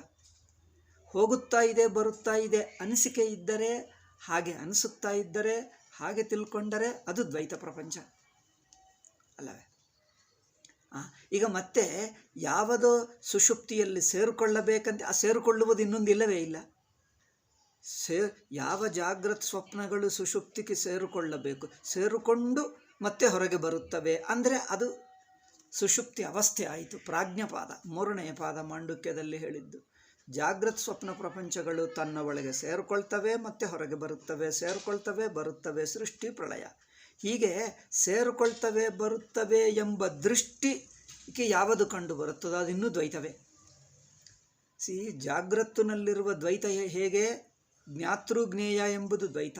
ಹೋಗುತ್ತಾ ಇದೆ ಬರುತ್ತಾ ಇದೆ ಅನಿಸಿಕೆ ಇದ್ದರೆ, ಹಾಗೆ ಅನಿಸುತ್ತಾ ಇದ್ದರೆ, ಹಾಗೆ ತಿಳ್ಕೊಂಡರೆ ಅದು ದ್ವೈತ ಪ್ರಪಂಚ ಅಲ್ಲವೇ? ಈಗ ಮತ್ತೆ ಯಾವುದೋ ಸುಷುಪ್ತಿಯಲ್ಲಿ ಸೇರಿಕೊಳ್ಳಬೇಕಂತ ಆ ಸೇರಿಕೊಳ್ಳುವುದು ಇನ್ನೊಂದಿಲ್ಲವೇ ಇಲ್ಲ. ಯಾವ ಜಾಗೃತ್ ಸ್ವಪ್ನಗಳು ಸುಷುಪ್ತಿಗೆ ಸೇರಿಕೊಳ್ಳಬೇಕು, ಸೇರಿಕೊಂಡು ಮತ್ತೆ ಹೊರಗೆ ಬರುತ್ತವೆ ಅಂದರೆ ಅದು ಸುಷುಪ್ತಿ ಅವಸ್ಥೆ ಆಯಿತು. ಪ್ರಾಜ್ಞಪಾದ 3ನೇ ಪಾದ ಮಾಂಡುಕ್ಯದಲ್ಲಿ ಹೇಳಿದ್ದು. ಜಾಗೃತ್ ಸ್ವಪ್ನ ಪ್ರಪಂಚಗಳು ತನ್ನ ಒಳಗೆ ಸೇರಿಕೊಳ್ತವೆ ಮತ್ತು ಹೊರಗೆ ಬರುತ್ತವೆ, ಸೇರಿಕೊಳ್ತವೆ ಬರುತ್ತವೆ, ಸೃಷ್ಟಿ ಪ್ರಳಯ. ಹೀಗೆ ಸೇರಿಕೊಳ್ತವೆ ಬರುತ್ತವೆ ಎಂಬ ದೃಷ್ಟಿಗೆ ಯಾವುದು ಕಂಡು ಬರುತ್ತದೋ ಅದು ಇನ್ನೂ ದ್ವೈತವೇ. ಜಾಗೃತ್ತಿನಲ್ಲಿರುವ ದ್ವೈತ ಹೇಗೆ? ಜ್ಞಾತೃ ಜ್ಞೇಯ ಎಂಬುದು ದ್ವೈತ,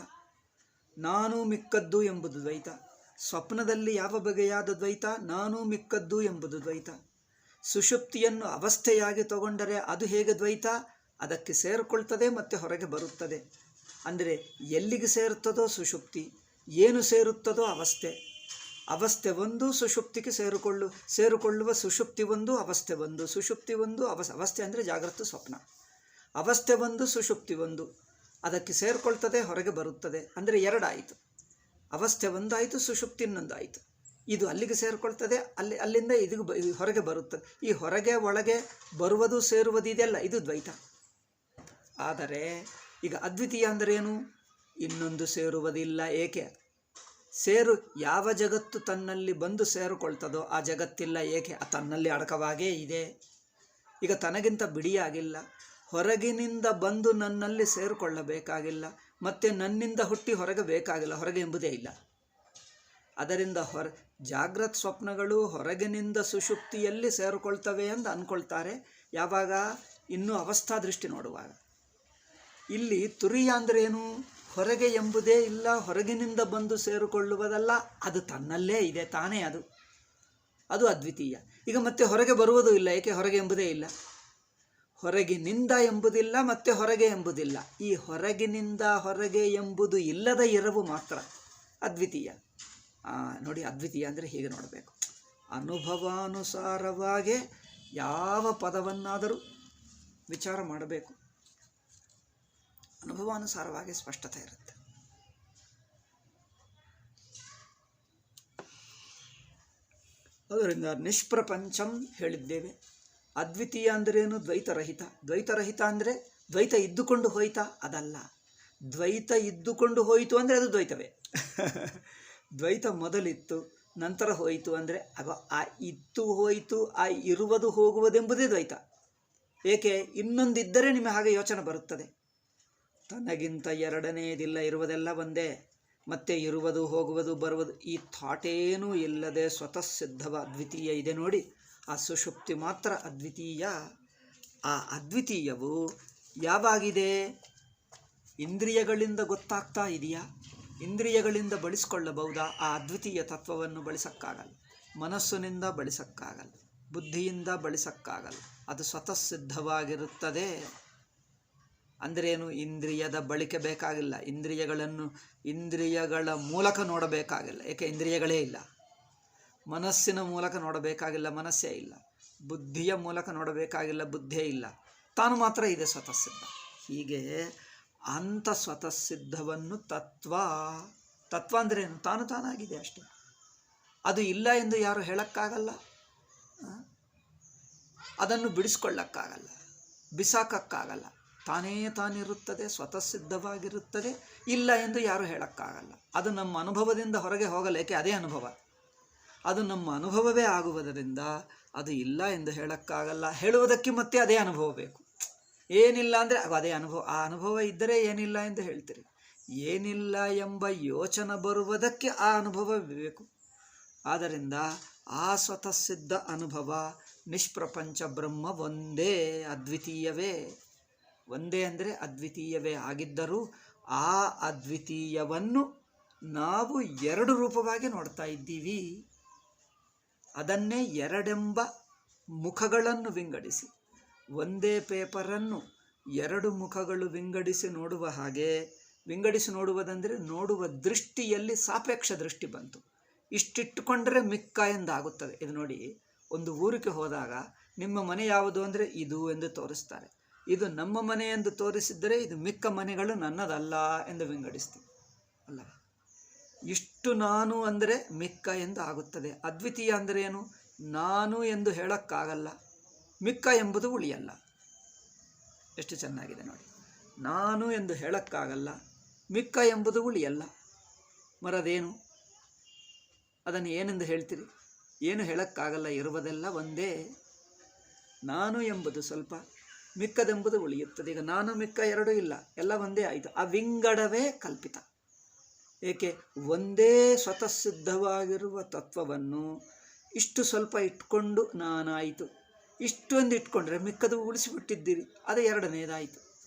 ನಾನು ಮಿಕ್ಕದ್ದು ಎಂಬುದು ದ್ವೈತ. ಸ್ವಪ್ನದಲ್ಲಿ ಯಾವ ಬಗೆಯಾದ ದ್ವೈತ? ನಾನು ಮಿಕ್ಕದ್ದು ಎಂಬುದು ದ್ವೈತ. ಸುಷುಪ್ತಿಯನ್ನು ಅವಸ್ಥೆಯಾಗಿ ತಗೊಂಡರೆ ಅದು ಹೇಗೆ ದ್ವೈತ? ಅದಕ್ಕೆ ಸೇರಿಕೊಳ್ತದೆ ಮತ್ತು ಹೊರಗೆ ಬರುತ್ತದೆ. ಅಂದರೆ ಎಲ್ಲಿಗೆ ಸೇರುತ್ತದೋ ಸುಷುಪ್ತಿ, ಏನು ಸೇರುತ್ತದೋ ಅವಸ್ಥೆ. ಅವಸ್ಥೆ ಒಂದು ಸುಷುಪ್ತಿಗೆ ಸೇರಿಕೊಳ್ಳುವ ಸುಷುಪ್ತಿ ಒಂದು, ಅವಸ್ಥೆ ಒಂದು. ಸುಷುಪ್ತಿ ಒಂದು ಅವಸ್ಥೆ ಅಂದರೆ ಜಾಗೃತ ಸ್ವಪ್ನ. ಅವಸ್ಥೆ ಒಂದು ಸುಷುಪ್ತಿ ಒಂದು, ಅದಕ್ಕೆ ಸೇರಿಕೊಳ್ತದೆ ಹೊರಗೆ ಬರುತ್ತದೆ. ಅಂದರೆ 2 ಆಯಿತು. ಅವಸ್ಥೆ ಒಂದಾಯಿತು, ಸುಷುಪ್ತಿ ಇನ್ನೊಂದಾಯಿತು. ಇದು ಅಲ್ಲಿಗೆ ಸೇರಿಕೊಳ್ತದೆ, ಅಲ್ಲಿಂದ ಇದಕ್ಕೆ ಹೊರಗೆ ಬರುತ್ತದೆ. ಈ ಹೊರಗೆ ಒಳಗೆ ಬರುವುದು ಸೇರುವುದು ಇದೆಲ್ಲ ಇದು ದ್ವೈತ. ಆದರೆ ಈಗ ಅದ್ವಿತೀಯ ಅಂದರೇನು? ಇನ್ನೊಂದು ಸೇರುವುದಿಲ್ಲ. ಏಕೆ? ಯಾವ ಜಗತ್ತು ತನ್ನಲ್ಲಿ ಬಂದು ಸೇರಿಕೊಳ್ತದೋ ಆ ಜಗತ್ತಿಲ್ಲ. ಏಕೆ? ತನ್ನಲ್ಲಿ ಅಡಕವಾಗೇ ಇದೆ. ಈಗ ತನಗಿಂತ ಬಿಡಿಯಾಗಿಲ್ಲ. ಹೊರಗಿನಿಂದ ಬಂದು ನನ್ನಲ್ಲಿ ಸೇರಿಕೊಳ್ಳಬೇಕಾಗಿಲ್ಲ, ಮತ್ತು ನನ್ನಿಂದ ಹುಟ್ಟಿ ಹೊರಗೆ ಬೇಕಾಗಿಲ್ಲ. ಹೊರಗೆ ಎಂಬುದೇ ಇಲ್ಲ. ಅದರಿಂದ ಜಾಗೃತ್ ಸ್ವಪ್ನಗಳು ಹೊರಗಿನಿಂದ ಸುಷುಪ್ತಿಯಲ್ಲಿ ಸೇರಿಕೊಳ್ತವೆ ಎಂದು ಅಂದ್ಕೊಳ್ತಾರೆ. ಯಾವಾಗ? ಇನ್ನೂ ಅವಸ್ಥಾ ದೃಷ್ಟಿ ನೋಡುವಾಗ. ಇಲ್ಲಿ ತುರಿಯ ಅಂದ್ರೇನು? ಹೊರಗೆ ಎಂಬುದೇ ಇಲ್ಲ, ಹೊರಗಿನಿಂದ ಬಂದು ಸೇರಿಕೊಳ್ಳುವುದಲ್ಲ, ಅದು ತನ್ನಲ್ಲೇ ಇದೆ, ತಾನೇ ಅದು ಅದ್ವಿತೀಯ. ಈಗ ಮತ್ತೆ ಹೊರಗೆ ಬರುವುದೂ ಇಲ್ಲ. ಏಕೆ? ಹೊರಗೆ ಎಂಬುದೇ ಇಲ್ಲ. ಹೊರಗಿನಿಂದ ಎಂಬುದಿಲ್ಲ ಮತ್ತು ಹೊರಗೆ ಎಂಬುದಿಲ್ಲ. ಈ ಹೊರಗಿನಿಂದ ಹೊರಗೆ ಎಂಬುದು ಇಲ್ಲದ ಇರವು ಮಾತ್ರ ಅದ್ವಿತೀಯ. ನೋಡಿ, ಅದ್ವಿತೀಯ ಅಂದರೆ ಹೀಗೆ ನೋಡಬೇಕು. ಅನುಭವಾನುಸಾರವಾಗಿ ಯಾವ ಪದವನ್ನಾದರೂ ವಿಚಾರ ಮಾಡಬೇಕು. ಅನುಭವಾನುಸಾರವಾಗಿ ಸ್ಪಷ್ಟತೆ ಇರುತ್ತೆ. ಅದರಿಂದ ನಿಷ್ಪ್ರಪಂಚಂ ಹೇಳಿದ್ದೇವೆ. ಅದ್ವಿತೀಯ ಅಂದ್ರೇನು? ದ್ವೈತರಹಿತ. ದ್ವೈತರಹಿತ ಅಂದರೆ ದ್ವೈತ ಇದ್ದುಕೊಂಡು ಹೋಯ್ತಾ? ಅದಲ್ಲ. ದ್ವೈತ ಇದ್ದುಕೊಂಡು ಹೋಯಿತು ಅಂದರೆ ಅದು ದ್ವೈತವೇ. ದ್ವೈತ ಮೊದಲಿತ್ತು ನಂತರ ಹೋಯಿತು ಅಂದರೆ ಆ ಇತ್ತು ಹೋಯಿತು, ಆ ಇರುವುದು ಹೋಗುವುದೆಂಬುದೇ ದ್ವೈತ. ಏಕೆ? ಇನ್ನೊಂದಿದ್ದರೆ ನಿಮಗೆ ಹಾಗೆ ಯೋಚನೆ ಬರುತ್ತದೆ. ತನಗಿಂತ ಎರಡನೆಯದಿಲ್ಲ, ಇರುವುದೆಲ್ಲ ಒಂದೇ. ಮತ್ತೆ ಇರುವುದು ಹೋಗುವುದು ಬರುವುದು ಈ ಥಾಟೇನೂ ಇಲ್ಲದೆ ಸ್ವತಃ ಸಿದ್ಧವ ಅದ್ವಿತೀಯ ಇದೆ ನೋಡಿ. ಆ ಸುಷುಪ್ತಿ ಮಾತ್ರ ಅದ್ವಿತೀಯ. ಆ ಅದ್ವಿತೀಯವು ಯಾವಾಗಿದೆ? ಇಂದ್ರಿಯಗಳಿಂದ ಗೊತ್ತಾಗ್ತಾ ಇದೆಯಾ? ಇಂದ್ರಿಯಗಳಿಂದ ಬಳಸಿಕೊಳ್ಳಬಹುದಾ? ಆ ಅದ್ವಿತೀಯ ತತ್ವವನ್ನು ಬಳಸಕ್ಕಾಗಲ್ಲ. ಮನಸ್ಸಿನಿಂದ ಬಳಸಕ್ಕಾಗಲ್ಲ, ಬುದ್ಧಿಯಿಂದ ಬಳಸಕ್ಕಾಗಲ್ಲ. ಅದು ಸ್ವತಃ ಸಿದ್ಧವಾಗಿರುತ್ತದೆ. ಅಂದ್ರೇನು? ಇಂದ್ರಿಯದ ಬಳಕೆ ಬೇಕಾಗಿಲ್ಲ. ಇಂದ್ರಿಯಗಳ ಮೂಲಕ ನೋಡಬೇಕಾಗಿಲ್ಲ. ಏಕೆ? ಇಂದ್ರಿಯಗಳೇ ಇಲ್ಲ. ಮನಸ್ಸಿನ ಮೂಲಕ ನೋಡಬೇಕಾಗಿಲ್ಲ, ಮನಸ್ಸೇ ಇಲ್ಲ. ಬುದ್ಧಿಯ ಮೂಲಕ ನೋಡಬೇಕಾಗಿಲ್ಲ, ಬುದ್ಧಿಯೇ ಇಲ್ಲ. ತಾನು ಮಾತ್ರ ಇದೆ ಸ್ವತಃ ಸಿದ್ಧ. ಹೀಗೆ ಅಂಥ ಸ್ವತಃ ಸಿದ್ಧವನ್ನು ತತ್ವ ಅಂದ್ರೇನು? ತಾನಾಗಿದೆ ಅಷ್ಟೆ. ಅದು ಇಲ್ಲ ಎಂದು ಯಾರು ಹೇಳಕ್ಕಾಗಲ್ಲ, ಅದನ್ನು ಬಿಡಿಸ್ಕೊಳ್ಳಕ್ಕಾಗಲ್ಲ, ಬಿಸಾಕಕ್ಕಾಗಲ್ಲ. ತಾನಿರುತ್ತದೆ, ಸ್ವತಃ ಸಿದ್ಧವಾಗಿರುತ್ತದೆ. ಇಲ್ಲ ಎಂದು ಯಾರು ಹೇಳಕ್ಕಾಗಲ್ಲ. ಅದು ನಮ್ಮ ಅನುಭವದಿಂದ ಹೊರಗೆ ಹೋಗಲ್ಲ. ಏಕೆ? ಅದೇ ಅನುಭವ. ಅದು ನಮ್ಮ ಅನುಭವವೇ ಆಗುವುದರಿಂದ ಅದು ಇಲ್ಲ ಎಂದು ಹೇಳಕ್ಕಾಗಲ್ಲ. ಹೇಳುವುದಕ್ಕೆ ಮತ್ತೆ ಅದೇ ಅನುಭವ ಬೇಕು. ಏನಿಲ್ಲ ಅಂದರೆ ಅದೇ ಅನುಭವ. ಆ ಅನುಭವ ಇದ್ದರೆ ಏನಿಲ್ಲ ಎಂದು ಹೇಳ್ತೀರಿ. ಏನಿಲ್ಲ ಎಂಬ ಯೋಚನೆ ಬರುವುದಕ್ಕೆ ಆ ಅನುಭವ ಬೇಕು. ಆದ್ದರಿಂದ ಆ ಸ್ವತಃ ಸಿದ್ಧ ಅನುಭವ ನಿಷ್ಪ್ರಪಂಚ ಬ್ರಹ್ಮ ಒಂದೇ, ಅದ್ವಿತೀಯವೇ. ಒಂದೇ ಅಂದರೆ ಅದ್ವಿತೀಯವೇ ಆಗಿದ್ದರೂ ಆ ಅದ್ವಿತೀಯವನ್ನು ನಾವು 2 ರೂಪವಾಗಿ ನೋಡ್ತಾ ಇದ್ದೀವಿ. ಅದನ್ನೇ ಎರಡೆಂಬ ಮುಖಗಳನ್ನು ವಿಂಗಡಿಸಿ, ಒಂದೇ ಪೇಪರನ್ನು ಎರಡು ಮುಖಗಳು ವಿಂಗಡಿಸಿ ನೋಡುವ ಹಾಗೆ, ವಿಂಗಡಿಸಿ ನೋಡುವುದಂದರೆ ನೋಡುವ ದೃಷ್ಟಿಯಲ್ಲಿ ಸಾಪೇಕ್ಷ ದೃಷ್ಟಿ ಬಂತು. ಇಷ್ಟಿಟ್ಟುಕೊಂಡ್ರೆ ಮಿಕ್ಕ ಎಂದಾಗುತ್ತದೆ. ಇದು ನೋಡಿ, ಒಂದು ಊರಿಗೆ ಹೋದಾಗ ನಿಮ್ಮ ಮನೆ ಯಾವುದು ಅಂದರೆ ಇದು ಎಂದು ತೋರಿಸ್ತಾರೆ. ಇದು ನಮ್ಮ ಮನೆ ಎಂದು ತೋರಿಸಿದರೆ ಇದು ಮಿಕ್ಕ ಮನೆಗಳು ನನ್ನದಲ್ಲ ಎಂದು ವಿಂಗಡಿಸ್ತೀವಿ ಅಲ್ಲ. ಇಷ್ಟು ನಾನು ಅಂದರೆ ಮಿಕ್ಕ ಎಂದು ಆಗುತ್ತದೆ. ಅದ್ವಿತೀಯ ಅಂದರೆ ಏನು? ನಾನು ಎಂದು ಹೇಳೋಕ್ಕಾಗಲ್ಲ, ಮಿಕ್ಕ ಎಂಬುದು ಉಳಿಯಲ್ಲ. ಎಷ್ಟು ಚೆನ್ನಾಗಿದೆ ನೋಡಿ. ನಾನು ಎಂದು ಹೇಳೋಕ್ಕಾಗಲ್ಲ, ಮಿಕ್ಕ ಎಂಬುದು ಉಳಿಯಲ್ಲ. ಮರದೇನು? ಅದನ್ನು ಏನೆಂದು ಹೇಳ್ತೀರಿ? ಏನು ಹೇಳೋಕ್ಕಾಗಲ್ಲ, ಇರುವುದೆಲ್ಲ ಒಂದೇ. ನಾನು ಎಂಬುದು ಸ್ವಲ್ಪ, ಮಿಕ್ಕದೆಂಬುದು ಉಳಿಯುತ್ತದೆ. ಈಗ ನಾನು ಮಿಕ್ಕ ಎರಡೂ ಇಲ್ಲ, ಎಲ್ಲ ಒಂದೇ ಆಯಿತು. ಆ ವಿಂಗಡವೇ ಕಲ್ಪಿತ. ಏಕೆ? ಒಂದೇ ಸ್ವತಃ ಸಿದ್ಧವಾಗಿರುವ ತತ್ವವನ್ನು ಇಷ್ಟು ಸ್ವಲ್ಪ ಇಟ್ಕೊಂಡು ನಾನಾಯಿತು, ಇಷ್ಟೊಂದು ಇಟ್ಕೊಂಡ್ರೆ ಮಿಕ್ಕದು ಉಳಿಸಿಬಿಟ್ಟಿದ್ದೀರಿ, ಅದು ಎರಡನೇದಾಯಿತು.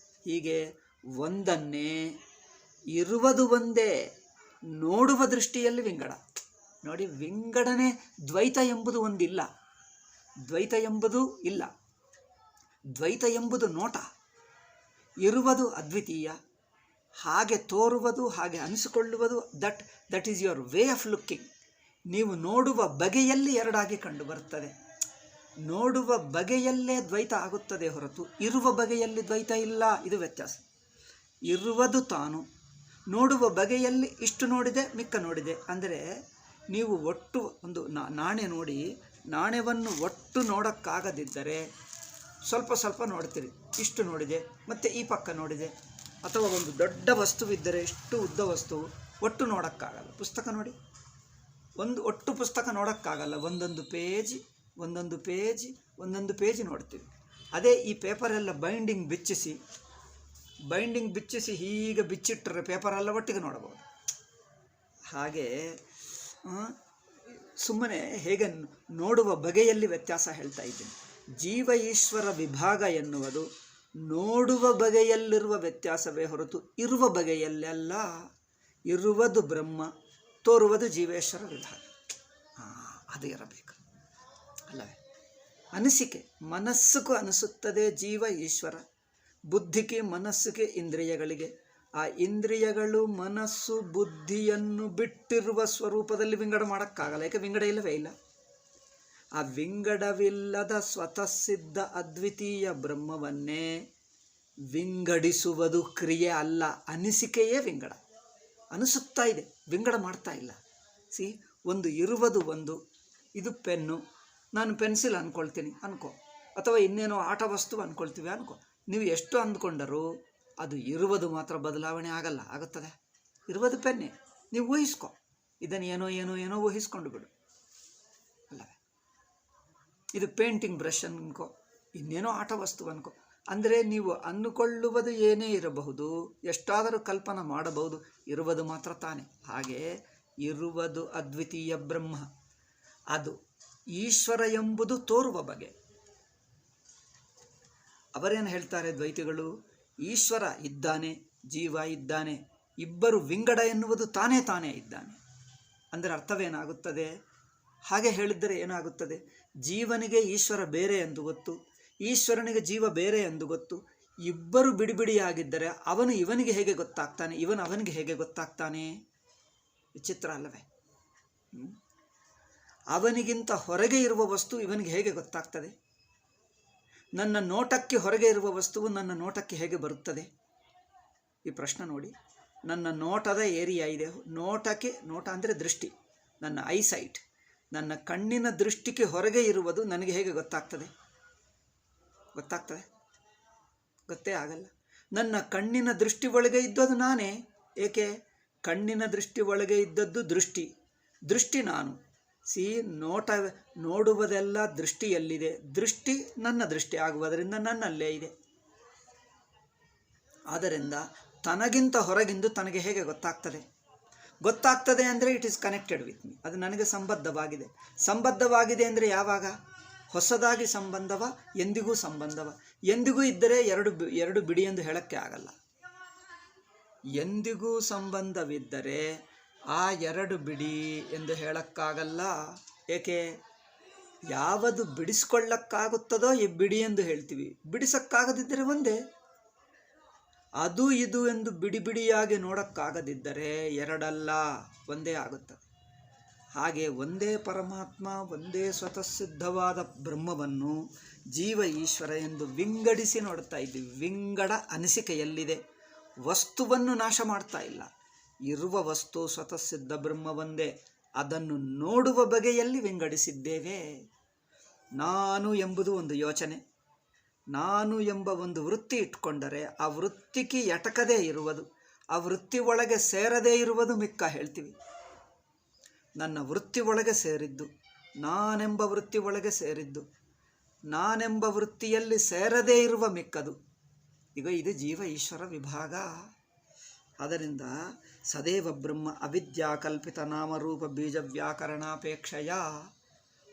ಹೀಗೆ ಒಂದನ್ನೇ ಇರುವುದು ಒಂದೇ, ನೋಡುವ ದೃಷ್ಟಿಯಲ್ಲಿ ವಿಂಗಡ. ನೋಡಿ, ವಿಂಗಡನೆ ದ್ವೈತ ಎಂಬುದು ಒಂದಿಲ್ಲ, ದ್ವೈತ ಎಂಬುದು ಇಲ್ಲ. ದ್ವೈತ ಎಂಬುದು ನೋಟ, ಇರುವುದು ಅದ್ವಿತೀಯ, ಹಾಗೆ ತೋರುವುದು, ಹಾಗೆ ಅನಿಸಿಕೊಳ್ಳುವುದು. That is your way of looking. ನೀವು ನೋಡುವ ಬಗೆಯಲ್ಲಿ ಎರಡಾಗಿ ಕಂಡು ಬರುತ್ತದೆ. ನೋಡುವ ಬಗೆಯಲ್ಲೇ ದ್ವೈತ ಆಗುತ್ತದೆ ಹೊರತು ಇರುವ ಬಗೆಯಲ್ಲಿ ದ್ವೈತ ಇಲ್ಲ. ಇದು ವ್ಯತ್ಯಾಸ. ಇರುವುದು ತಾನು, ನೋಡುವ ಬಗೆಯಲ್ಲಿ ಇಷ್ಟು ನೋಡಿದೆ, ಮಿಕ್ಕ ನೋಡಿದೆ. ಅಂದರೆ ನೀವು ಒಟ್ಟು ಒಂದು ನಾಣ್ಯ ನೋಡಿ, ನಾಣ್ಯವನ್ನು ಒಟ್ಟು ನೋಡೋಕ್ಕಾಗದಿದ್ದರೆ ಸ್ವಲ್ಪ ಸ್ವಲ್ಪ ನೋಡ್ತೀರಿ. ಇಷ್ಟು ನೋಡಿದೆ, ಮತ್ತು ಈ ಪಕ್ಕ ನೋಡಿದೆ. ಅಥವಾ ಒಂದು ದೊಡ್ಡ ವಸ್ತುವಿದ್ದರೆ, ಇಷ್ಟು ಉದ್ದ ವಸ್ತು ಒಟ್ಟು ನೋಡೋಕ್ಕಾಗಲ್ಲ. ಪುಸ್ತಕ ನೋಡಿ, ಒಂದು ಒಟ್ಟು ಪುಸ್ತಕ ನೋಡೋಕ್ಕಾಗಲ್ಲ. ಒಂದೊಂದು ಪೇಜಿ ಒಂದೊಂದು ಪೇಜಿ ಒಂದೊಂದು ಪೇಜಿ ನೋಡ್ತೀವಿ. ಅದೇ ಈ ಪೇಪರೆಲ್ಲ ಬೈಂಡಿಂಗ್ ಬಿಚ್ಚಿಸಿ ಹೀಗೆ ಬಿಚ್ಚಿಟ್ಟರೆ ಪೇಪರೆಲ್ಲ ಒಟ್ಟಿಗೆ ನೋಡಬಹುದು. ಹಾಗೆ ಸುಮ್ಮನೆ ಹೇಗೆ ನೋಡುವ ಬಗೆಯಲ್ಲಿ ವ್ಯತ್ಯಾಸ ಹೇಳ್ತಾ ಇದ್ದೀನಿ. ಜೀವ ಈಶ್ವರ ವಿಭಾಗ ಎನ್ನುವುದು ನೋಡುವ ಬಗೆಯಲ್ಲಿರುವ ವ್ಯತ್ಯಾಸವೇ ಹೊರತು ಇರುವ ಬಗೆಯಲ್ಲೆಲ್ಲ. ಇರುವುದು ಬ್ರಹ್ಮ, ತೋರುವುದು ಜೀವೇಶ್ವರ ವಿಭಾಗ. ಅದು ಇರಬೇಕು ಅಲ್ಲವೇ? ಅನಿಸಿಕೆ, ಮನಸ್ಸುಗೂ ಅನಿಸುತ್ತದೆ ಜೀವ ಈಶ್ವರ. ಬುದ್ಧಿಗೆ, ಮನಸ್ಸಿಗೆ, ಇಂದ್ರಿಯಗಳಿಗೆ. ಆ ಇಂದ್ರಿಯಗಳು ಮನಸ್ಸು ಬುದ್ಧಿಯನ್ನು ಬಿಟ್ಟಿರುವ ಸ್ವರೂಪದಲ್ಲಿ ವಿಂಗಡ ಮಾಡೋಕ್ಕಾಗಲ್ಲ. ಯಾಕೆ? ವಿಂಗಡ ಇಲ್ಲವೇ ಇಲ್ಲ. ಆ ವಿಂಗಡವಿಲ್ಲದ ಸ್ವತಃ ಸಿದ್ಧ ಅದ್ವಿತೀಯ ಬ್ರಹ್ಮವನ್ನೇ ವಿಂಗಡಿಸುವುದು ಕ್ರಿಯೆ ಅಲ್ಲ, ಅನಿಸಿಕೆಯೇ ವಿಂಗಡ. ಅನಿಸುತ್ತಾ ಇದೆ, ವಿಂಗಡ ಮಾಡ್ತಾ ಇಲ್ಲ. ಒಂದು ಇರುವುದು ಒಂದು. ಇದು ಪೆನ್ನು, ನಾನು ಪೆನ್ಸಿಲ್ ಅಂದ್ಕೊಳ್ತೀನಿ ಅನ್ಕೋ, ಅಥವಾ ಇನ್ನೇನೋ ಆಟ ವಸ್ತು ಅಂದ್ಕೊಳ್ತೀವಿ ಅನ್ಕೋ. ನೀವು ಎಷ್ಟು ಅಂದ್ಕೊಂಡರೂ ಅದು ಇರುವುದು ಮಾತ್ರ ಬದಲಾವಣೆ ಆಗಲ್ಲ. ಆಗುತ್ತದೆ? ಇರುವುದು ಪೆನ್ನೇ, ನೀವು ಊಹಿಸ್ಕೊ. ಇದನ್ನು ಏನೋ ಏನೋ ಏನೋ ಊಹಿಸ್ಕೊಂಡು ಬಿಡು ಅಲ್ಲವೇ? ಇದು ಪೇಂಟಿಂಗ್ ಬ್ರಷ್ ಅನ್ಕೋ, ಇನ್ನೇನೋ ಆಟ ವಸ್ತು ಅನ್ಕೋ. ಅಂದರೆ ನೀವು ಅಂದುಕೊಳ್ಳುವುದು ಏನೇ ಇರಬಹುದು, ಎಷ್ಟಾದರೂ ಕಲ್ಪನಾ ಮಾಡಬಹುದು, ಇರುವುದು ಮಾತ್ರ ತಾನೇ. ಹಾಗೆ ಇರುವುದು ಅದ್ವಿತೀಯ ಬ್ರಹ್ಮ, ಅದು ಈಶ್ವರ ಎಂಬುದು ತೋರುವ ಬಗೆ. ಅವರೇನು ಹೇಳ್ತಾರೆ ದ್ವೈತಿಗಳು? ಈಶ್ವರ ಇದ್ದಾನೆ, ಜೀವ ಇದ್ದಾನೆ, ಇಬ್ಬರು ವಿಂಗಡ ಎನ್ನುವುದು ತಾನೇ ತಾನೇ ಇದ್ದಾನೆ. ಅಂದರೆ ಅರ್ಥವೇನಾಗುತ್ತದೆ? ಹಾಗೆ ಹೇಳಿದ್ದರೆ ಏನಾಗುತ್ತದೆ? ಜೀವನಿಗೆ ಈಶ್ವರ ಬೇರೆ ಎಂದು ಗೊತ್ತು, ಈಶ್ವರನಿಗೆ ಜೀವ ಬೇರೆ ಎಂದು ಗೊತ್ತು. ಇಬ್ಬರು ಬಿಡಿಬಿಡಿಯಾಗಿದ್ದರೆ ಅವನು ಇವನಿಗೆ ಹೇಗೆ ಗೊತ್ತಾಗ್ತಾನೆ, ಇವನು ಅವನಿಗೆ ಹೇಗೆ ಗೊತ್ತಾಗ್ತಾನೆ? ವಿಚಿತ್ರ ಅಲ್ಲವೇ? ಅವನಿಗಿಂತ ಹೊರಗೆ ಇರುವ ವಸ್ತು ಇವನಿಗೆ ಹೇಗೆ ಗೊತ್ತಾಗ್ತದೆ? ನನ್ನ ನೋಟಕ್ಕೆ ಹೊರಗೆ ಇರುವ ವಸ್ತುವು ನನ್ನ ನೋಟಕ್ಕೆ ಹೇಗೆ ಬರುತ್ತದೆ? ಈ ಪ್ರಶ್ನೆ ನೋಡಿ. ನನ್ನ ನೋಟದ ಏರಿಯಾ ಇದೆ, ನೋಟಕ್ಕೆ, ನೋಟ ಅಂದರೆ ದೃಷ್ಟಿ, ನನ್ನ ಐಸೈಟ್, ನನ್ನ ಕಣ್ಣಿನ ದೃಷ್ಟಿಗೆ ಹೊರಗೆ ಇರುವುದು ನನಗೆ ಹೇಗೆ ಗೊತ್ತಾಗ್ತದೆ? ಗೊತ್ತೇ ಆಗಲ್ಲ. ನನ್ನ ಕಣ್ಣಿನ ದೃಷ್ಟಿ ಒಳಗೆ ಇದ್ದದ್ದು ನಾನೇ. ಏಕೆ? ಕಣ್ಣಿನ ದೃಷ್ಟಿ ಒಳಗೆ ಇದ್ದದ್ದು ದೃಷ್ಟಿ ನಾನು. ನೋಡುವುದೆಲ್ಲ ದೃಷ್ಟಿಯಲ್ಲಿದೆ, ದೃಷ್ಟಿ ನನ್ನ ದೃಷ್ಟಿ ಆಗುವುದರಿಂದ ನನ್ನಲ್ಲೇ ಇದೆ. ಆದ್ದರಿಂದ ತನಗಿಂತ ಹೊರಗಿಂದು ತನಗೆ ಹೇಗೆ ಗೊತ್ತಾಗ್ತದೆ ಅಂದರೆ it is connected with me, ಅದು ನನಗೆ ಸಂಬದ್ಧವಾಗಿದೆ ಅಂದರೆ ಯಾವಾಗ? ಹೊಸದಾಗಿ ಸಂಬಂಧವ, ಎಂದಿಗೂ ಸಂಬಂಧವ. ಎಂದಿಗೂ ಇದ್ದರೆ ಎರಡು ಬಿಡಿ ಎಂದು ಹೇಳಕ್ಕೆ ಆಗಲ್ಲ. ಎಂದಿಗೂ ಸಂಬಂಧವಿದ್ದರೆ ಆ ಎರಡು ಬಿಡಿ ಎಂದು ಹೇಳಕ್ಕಾಗಲ್ಲ. ಏಕೆ? ಯಾವುದು ಬಿಡಿಸ್ಕೊಳ್ಳಕ್ಕಾಗುತ್ತದೋ ಈ ಬಿಡಿ ಎಂದು ಹೇಳ್ತೀವಿ. ಬಿಡಿಸಕ್ಕಾಗದಿದ್ದರೆ ಒಂದೇ. ಅದು ಇದು ಎಂದು ಬಿಡಿ ಬಿಡಿಯಾಗಿ ನೋಡಕ್ಕಾಗದಿದ್ದರೆ ಎರಡಲ್ಲ, ಒಂದೇ ಆಗುತ್ತದೆ. ಹಾಗೆ ಒಂದೇ ಪರಮಾತ್ಮ, ಒಂದೇ ಸ್ವತಃ ಸಿದ್ಧವಾದ ಬ್ರಹ್ಮವನ್ನು ಜೀವ ಈಶ್ವರ ಎಂದು ವಿಂಗಡಿಸಿ ನೋಡ್ತಾ ಇದ್ದೀವಿ. ವಿಂಗಡ ಅನಿಸಿಕೆಯಲ್ಲಿದೆ. ವಸ್ತುವನ್ನು ನಾಶ ಮಾಡ್ತಾ ಇಲ್ಲ. ಇರುವ ವಸ್ತು ಸ್ವತಃ ಸಿದ್ಧ ಬ್ರಹ್ಮವೊಂದೇ. ಅದನ್ನು ನೋಡುವ ಬಗೆಯಲ್ಲಿ ವಿಂಗಡಿಸಿದ್ದೇವೆ. ನಾನು ಎಂಬುದು ಒಂದು ಯೋಚನೆ. ನಾನು ಎಂಬ ಒಂದು ವೃತ್ತಿ ಇಟ್ಕೊಂಡರೆ ಆ ವೃತ್ತಿಗೆ ಎಟಕದೇ ಇರುವುದು, ಆ ವೃತ್ತಿ ಒಳಗೆ ಸೇರದೇ ಇರುವುದು ಮಿಕ್ಕ ಹೇಳ್ತೀವಿ. ನನ್ನ ವೃತ್ತಿ ಒಳಗೆ ಸೇರಿದ್ದು, ನಾನೆಂಬ ವೃತ್ತಿ ಒಳಗೆ ಸೇರಿದ್ದು, ನಾನೆಂಬ ವೃತ್ತಿಯಲ್ಲಿ ಸೇರದೇ ಇರುವ ಮಿಕ್ಕದು. ಈಗ ಇದು ಜೀವ ಈಶ್ವರ ವಿಭಾಗ. ಆದ್ದರಿಂದ ಸದೇವ ಬ್ರಹ್ಮ ಅವಿದ್ಯಾಕಲ್ಪಿತ ನಾಮರೂಪ ಬೀಜ ವ್ಯಾಕರಣಾಪೇಕ್ಷೆಯ.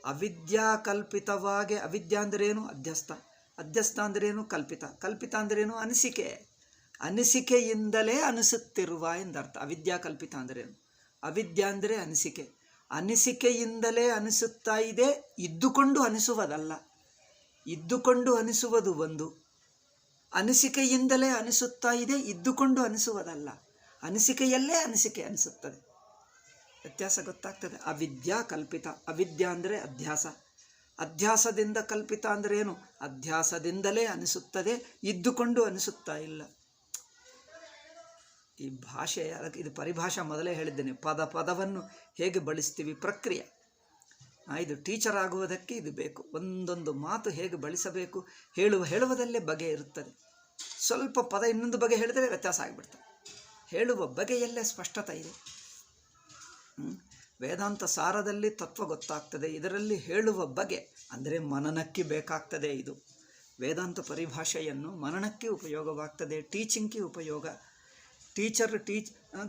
ಅವಿದ್ಯಾಕಲ್ಪಿತವಾಗಿ, ಅವಿದ್ಯಾ ಅಂದ್ರೇನು? ಅಧ್ಯಸ್ಥ. ಅಧ್ಯಸ್ಥ ಅಂದ್ರೇನು? ಕಲ್ಪಿತ. ಕಲ್ಪಿತ ಅಂದ್ರೇನು? ಅನಿಸಿಕೆ. ಅನಿಸಿಕೆಯಿಂದಲೇ ಅನಿಸುತ್ತಿರುವ ಎಂದರ್ಥ. ಅವಿದ್ಯಾಕಲ್ಪಿತ ಅಂದ್ರೇನು? ಅವಿದ್ಯಾ ಅಂದರೆ ಅನಿಸಿಕೆ. ಅನಿಸಿಕೆಯಿಂದಲೇ ಅನಿಸುತ್ತಾ ಇದೆ, ಇದ್ದುಕೊಂಡು ಅನಿಸುವುದಲ್ಲ. ಇದ್ದುಕೊಂಡು ಅನಿಸುವುದು ಒಂದು, ಅನಿಸಿಕೆಯಿಂದಲೇ ಅನಿಸುತ್ತಾ ಇದೆ, ಇದ್ದುಕೊಂಡು ಅನಿಸುವುದಲ್ಲ. ಅನಿಸಿಕೆಯಲ್ಲೇ ಅನಿಸಿಕೆ ಅನಿಸುತ್ತದೆ. ವ್ಯತ್ಯಾಸ ಗೊತ್ತಾಗ್ತದೆ. ಅವಿದ್ಯಾ ಕಲ್ಪಿತ. ಅವಿದ್ಯಾ ಅಂದರೆ ಅಧ್ಯಾಸ. ಅಧ್ಯಾಸದಿಂದ ಕಲ್ಪಿತ ಅಂದರೆ ಏನು? ಅಧ್ಯಾಸದಿಂದಲೇ ಅನಿಸುತ್ತದೆ, ಇದ್ದುಕೊಂಡು ಅನಿಸುತ್ತಾ ಇಲ್ಲ. ಈ ಭಾಷೆ, ಅದಕ್ಕೆ ಇದು ಪರಿಭಾಷೆ ಮೊದಲೇ ಹೇಳಿದ್ದೇನೆ. ಪದವನ್ನು ಹೇಗೆ ಬಳಸ್ತೀವಿ, ಪ್ರಕ್ರಿಯೆ. ಇದು ಟೀಚರ್ ಆಗುವುದಕ್ಕೆ ಇದು ಬೇಕು. ಒಂದೊಂದು ಮಾತು ಹೇಗೆ ಬಳಸಬೇಕು, ಹೇಳುವುದಲ್ಲೇ ಬಗೆ ಇರುತ್ತದೆ. ಸ್ವಲ್ಪ ಪದ ಇನ್ನೊಂದು ಬಗೆ ಹೇಳಿದರೆ ವ್ಯತ್ಯಾಸ ಆಗಿಬಿಡ್ತದೆ. ಹೇಳುವ ಬಗೆಯಲ್ಲೇ ಸ್ಪಷ್ಟತೆ ಇದೆ. ವೇದಾಂತ ಸಾರದಲ್ಲಿ ತತ್ವ ಗೊತ್ತಾಗ್ತದೆ. ಇದರಲ್ಲಿ ಹೇಳುವ ಬಗೆ ಅಂದರೆ ಮನನಕ್ಕೆ ಬೇಕಾಗ್ತದೆ. ಇದು ವೇದಾಂತ ಪರಿಭಾಷೆಯನ್ನು ಮನನಕ್ಕೆ ಉಪಯೋಗವಾಗ್ತದೆ, ಟೀಚಿಂಗ್ಗೆ ಉಪಯೋಗ.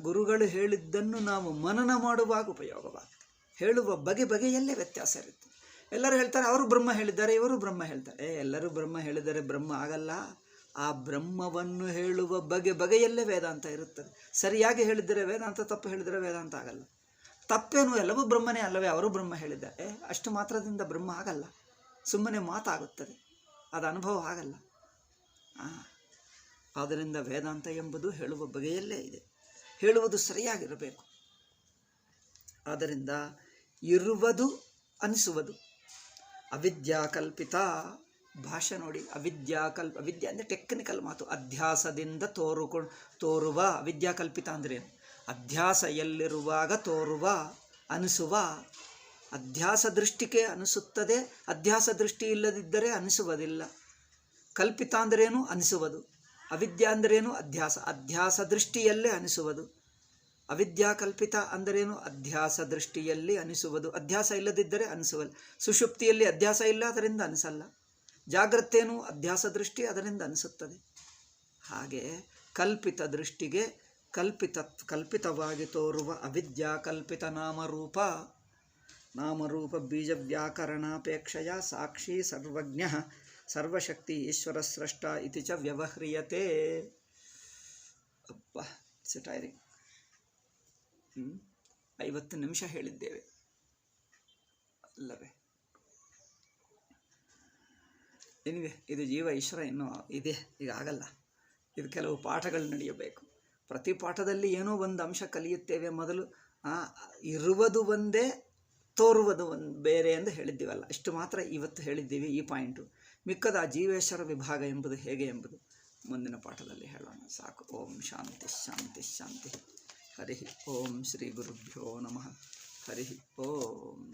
ಗುರುಗಳು ಹೇಳಿದ್ದನ್ನು ನಾವು ಮನನ ಮಾಡುವಾಗ ಉಪಯೋಗವಾಗ್ತದೆ. ಹೇಳುವ ಬಗೆಯಲ್ಲೇ ವ್ಯತ್ಯಾಸ ಇರುತ್ತೆ. ಎಲ್ಲರೂ ಹೇಳ್ತಾರೆ ಅವರು ಬ್ರಹ್ಮ ಹೇಳಿದ್ದಾರೆ, ಇವರು ಬ್ರಹ್ಮ ಹೇಳ್ತಾರೆ. ಎಲ್ಲರೂ ಬ್ರಹ್ಮ ಹೇಳಿದರೆ ಬ್ರಹ್ಮ ಆಗಲ್ಲ. ಆ ಬ್ರಹ್ಮವನ್ನು ಹೇಳುವ ಬಗೆಯಲ್ಲೇ ವೇದಾಂತ ಇರುತ್ತದೆ. ಸರಿಯಾಗಿ ಹೇಳಿದರೆ ವೇದಾಂತ, ತಪ್ಪು ಹೇಳಿದರೆ ವೇದಾಂತ ಆಗಲ್ಲ. ತಪ್ಪೇನು? ಎಲ್ಲವೂ ಬ್ರಹ್ಮನೇ ಅಲ್ಲವೇ? ಅವರು ಬ್ರಹ್ಮ ಹೇಳಿದ್ದಾರೆ, ಅಷ್ಟು ಮಾತ್ರದಿಂದ ಬ್ರಹ್ಮ ಆಗಲ್ಲ. ಸುಮ್ಮನೆ ಮಾತಾಗುತ್ತದೆ, ಅದು ಅನುಭವ ಆಗಲ್ಲ. ಆದ್ದರಿಂದ ವೇದಾಂತ ಎಂಬುದು ಹೇಳುವ ಬಗೆಯಲ್ಲೇ ಇದೆ. ಹೇಳುವುದು ಸರಿಯಾಗಿರಬೇಕು. ಆದ್ದರಿಂದ ಇರುವುದು ಅನಿಸುವುದು. ಅವಿದ್ಯಾಕಲ್ಪಿತ ಭಾಷೆ ನೋಡಿ. ಅವಿದ್ಯಾ ಅಂದರೆ ಟೆಕ್ನಿಕಲ್ ಮಾತು. ಅಧ್ಯಾಸದಿಂದ ತೋರುವ ಅವಿದ್ಯಾಕಲ್ಪಿತ ಅಂದ್ರೇನು? ಅಧ್ಯಾಸ ಎಲ್ಲಿರುವಾಗ ತೋರುವ, ಅನಿಸುವ. ಅಧ್ಯಾಸ ದೃಷ್ಟಿಗೆ ಅನಿಸುತ್ತದೆ, ಅಧ್ಯಾಸ ದೃಷ್ಟಿ ಇಲ್ಲದಿದ್ದರೆ ಅನಿಸುವುದಿಲ್ಲ. ಕಲ್ಪಿತ ಅಂದ್ರೇನು? ಅನಿಸುವುದು. ಅವಿದ್ಯಾ ಅಂದ್ರೇನು? ಅಧ್ಯಾಸ. ಅಧ್ಯಾಸ ದೃಷ್ಟಿಯಲ್ಲೇ ಅನಿಸುವುದು. ಅವಿದ್ಯಾಕಲ್ಪಿತ ಅಂದರೇನು? ಅಧ್ಯಾಸ ದೃಷ್ಟಿಯಲ್ಲಿ ಅನಿಸುವುದು. ಅಧ್ಯಾಸ ಇಲ್ಲದಿದ್ದರೆ ಅನಿಸುವಲ್ಲ. ಸುಷುಪ್ತಿಯಲ್ಲಿ ಅಧ್ಯಾಸ ಇಲ್ಲ, ಅದರಿಂದ ಅನಿಸಲ್ಲ. ಜಾಗ್ರತೇನು? ಅಧ್ಯಾಸ ದೃಷ್ಟಿ, ಅದರಿಂದ ಅನಿಸುತ್ತದೆ. ಹಾಗೆ ಕಲ್ಪಿತ ದೃಷ್ಟಿಗೆ ಕಲ್ಪಿತವಾಗಿ ತೋರುವ ಅವಿದ್ಯಾಕಲ್ಪಿತ ನಾಮರೂಪ ಬೀಜ ವ್ಯಾಕರಣಾಪೇಕ್ಷೆಯ ಸಾಕ್ಷಿ ಸರ್ವಜ್ಞ ಸರ್ವಶಕ್ತಿ ಈಶ್ವರ ಸ್ರಷ್ಟ ಇತಿ ಚ ವ್ಯವಹ್ರಿಯತೆ. ಅಪ್ಪ, ಇಟ್ಸ್ ಟೈರಿಂಗ್. 50 ನಿಮಿಷ ಹೇಳಿದ್ದೇವೆ ಅಲ್ಲವೇ? ಏನಿದೆ, ಇದು ಜೀವ ಈಶ್ವರ ಇನ್ನೂ ಇದೆ, ಈಗ ಆಗಲ್ಲ. ಇದು ಕೆಲವು ಪಾಠಗಳು ನಡೆಯಬೇಕು. ಪ್ರತಿ ಪಾಠದಲ್ಲಿ ಏನೋ ಒಂದು ಅಂಶ ಕಲಿಯುತ್ತೇವೆ. ಮೊದಲು ಇರುವುದು ಒಂದೇ, ತೋರುವುದು ಬೇರೆ ಎಂದು ಹೇಳಿದ್ದೀವಲ್ಲ, ಇಷ್ಟು ಮಾತ್ರ ಇವತ್ತು ಹೇಳಿದ್ದೀವಿ. ಈ ಪಾಯಿಂಟು ಮಿಕ್ಕದ ಆ ಜೀವೇಶ್ವರ ವಿಭಾಗ ಎಂಬುದು ಹೇಗೆ ಎಂಬುದು ಮುಂದಿನ ಪಾಠದಲ್ಲಿ ಹೇಳೋಣ. ಸಾಕು. ಓಂ ಶಾಂತಿ ಶಾಂತಿ ಶಾಂತಿ. ಹರಿ ಓಂ ಶ್ರೀ ಗುರುಭ್ಯೋ ನಮಃ. ಹರಿ ಓಂ.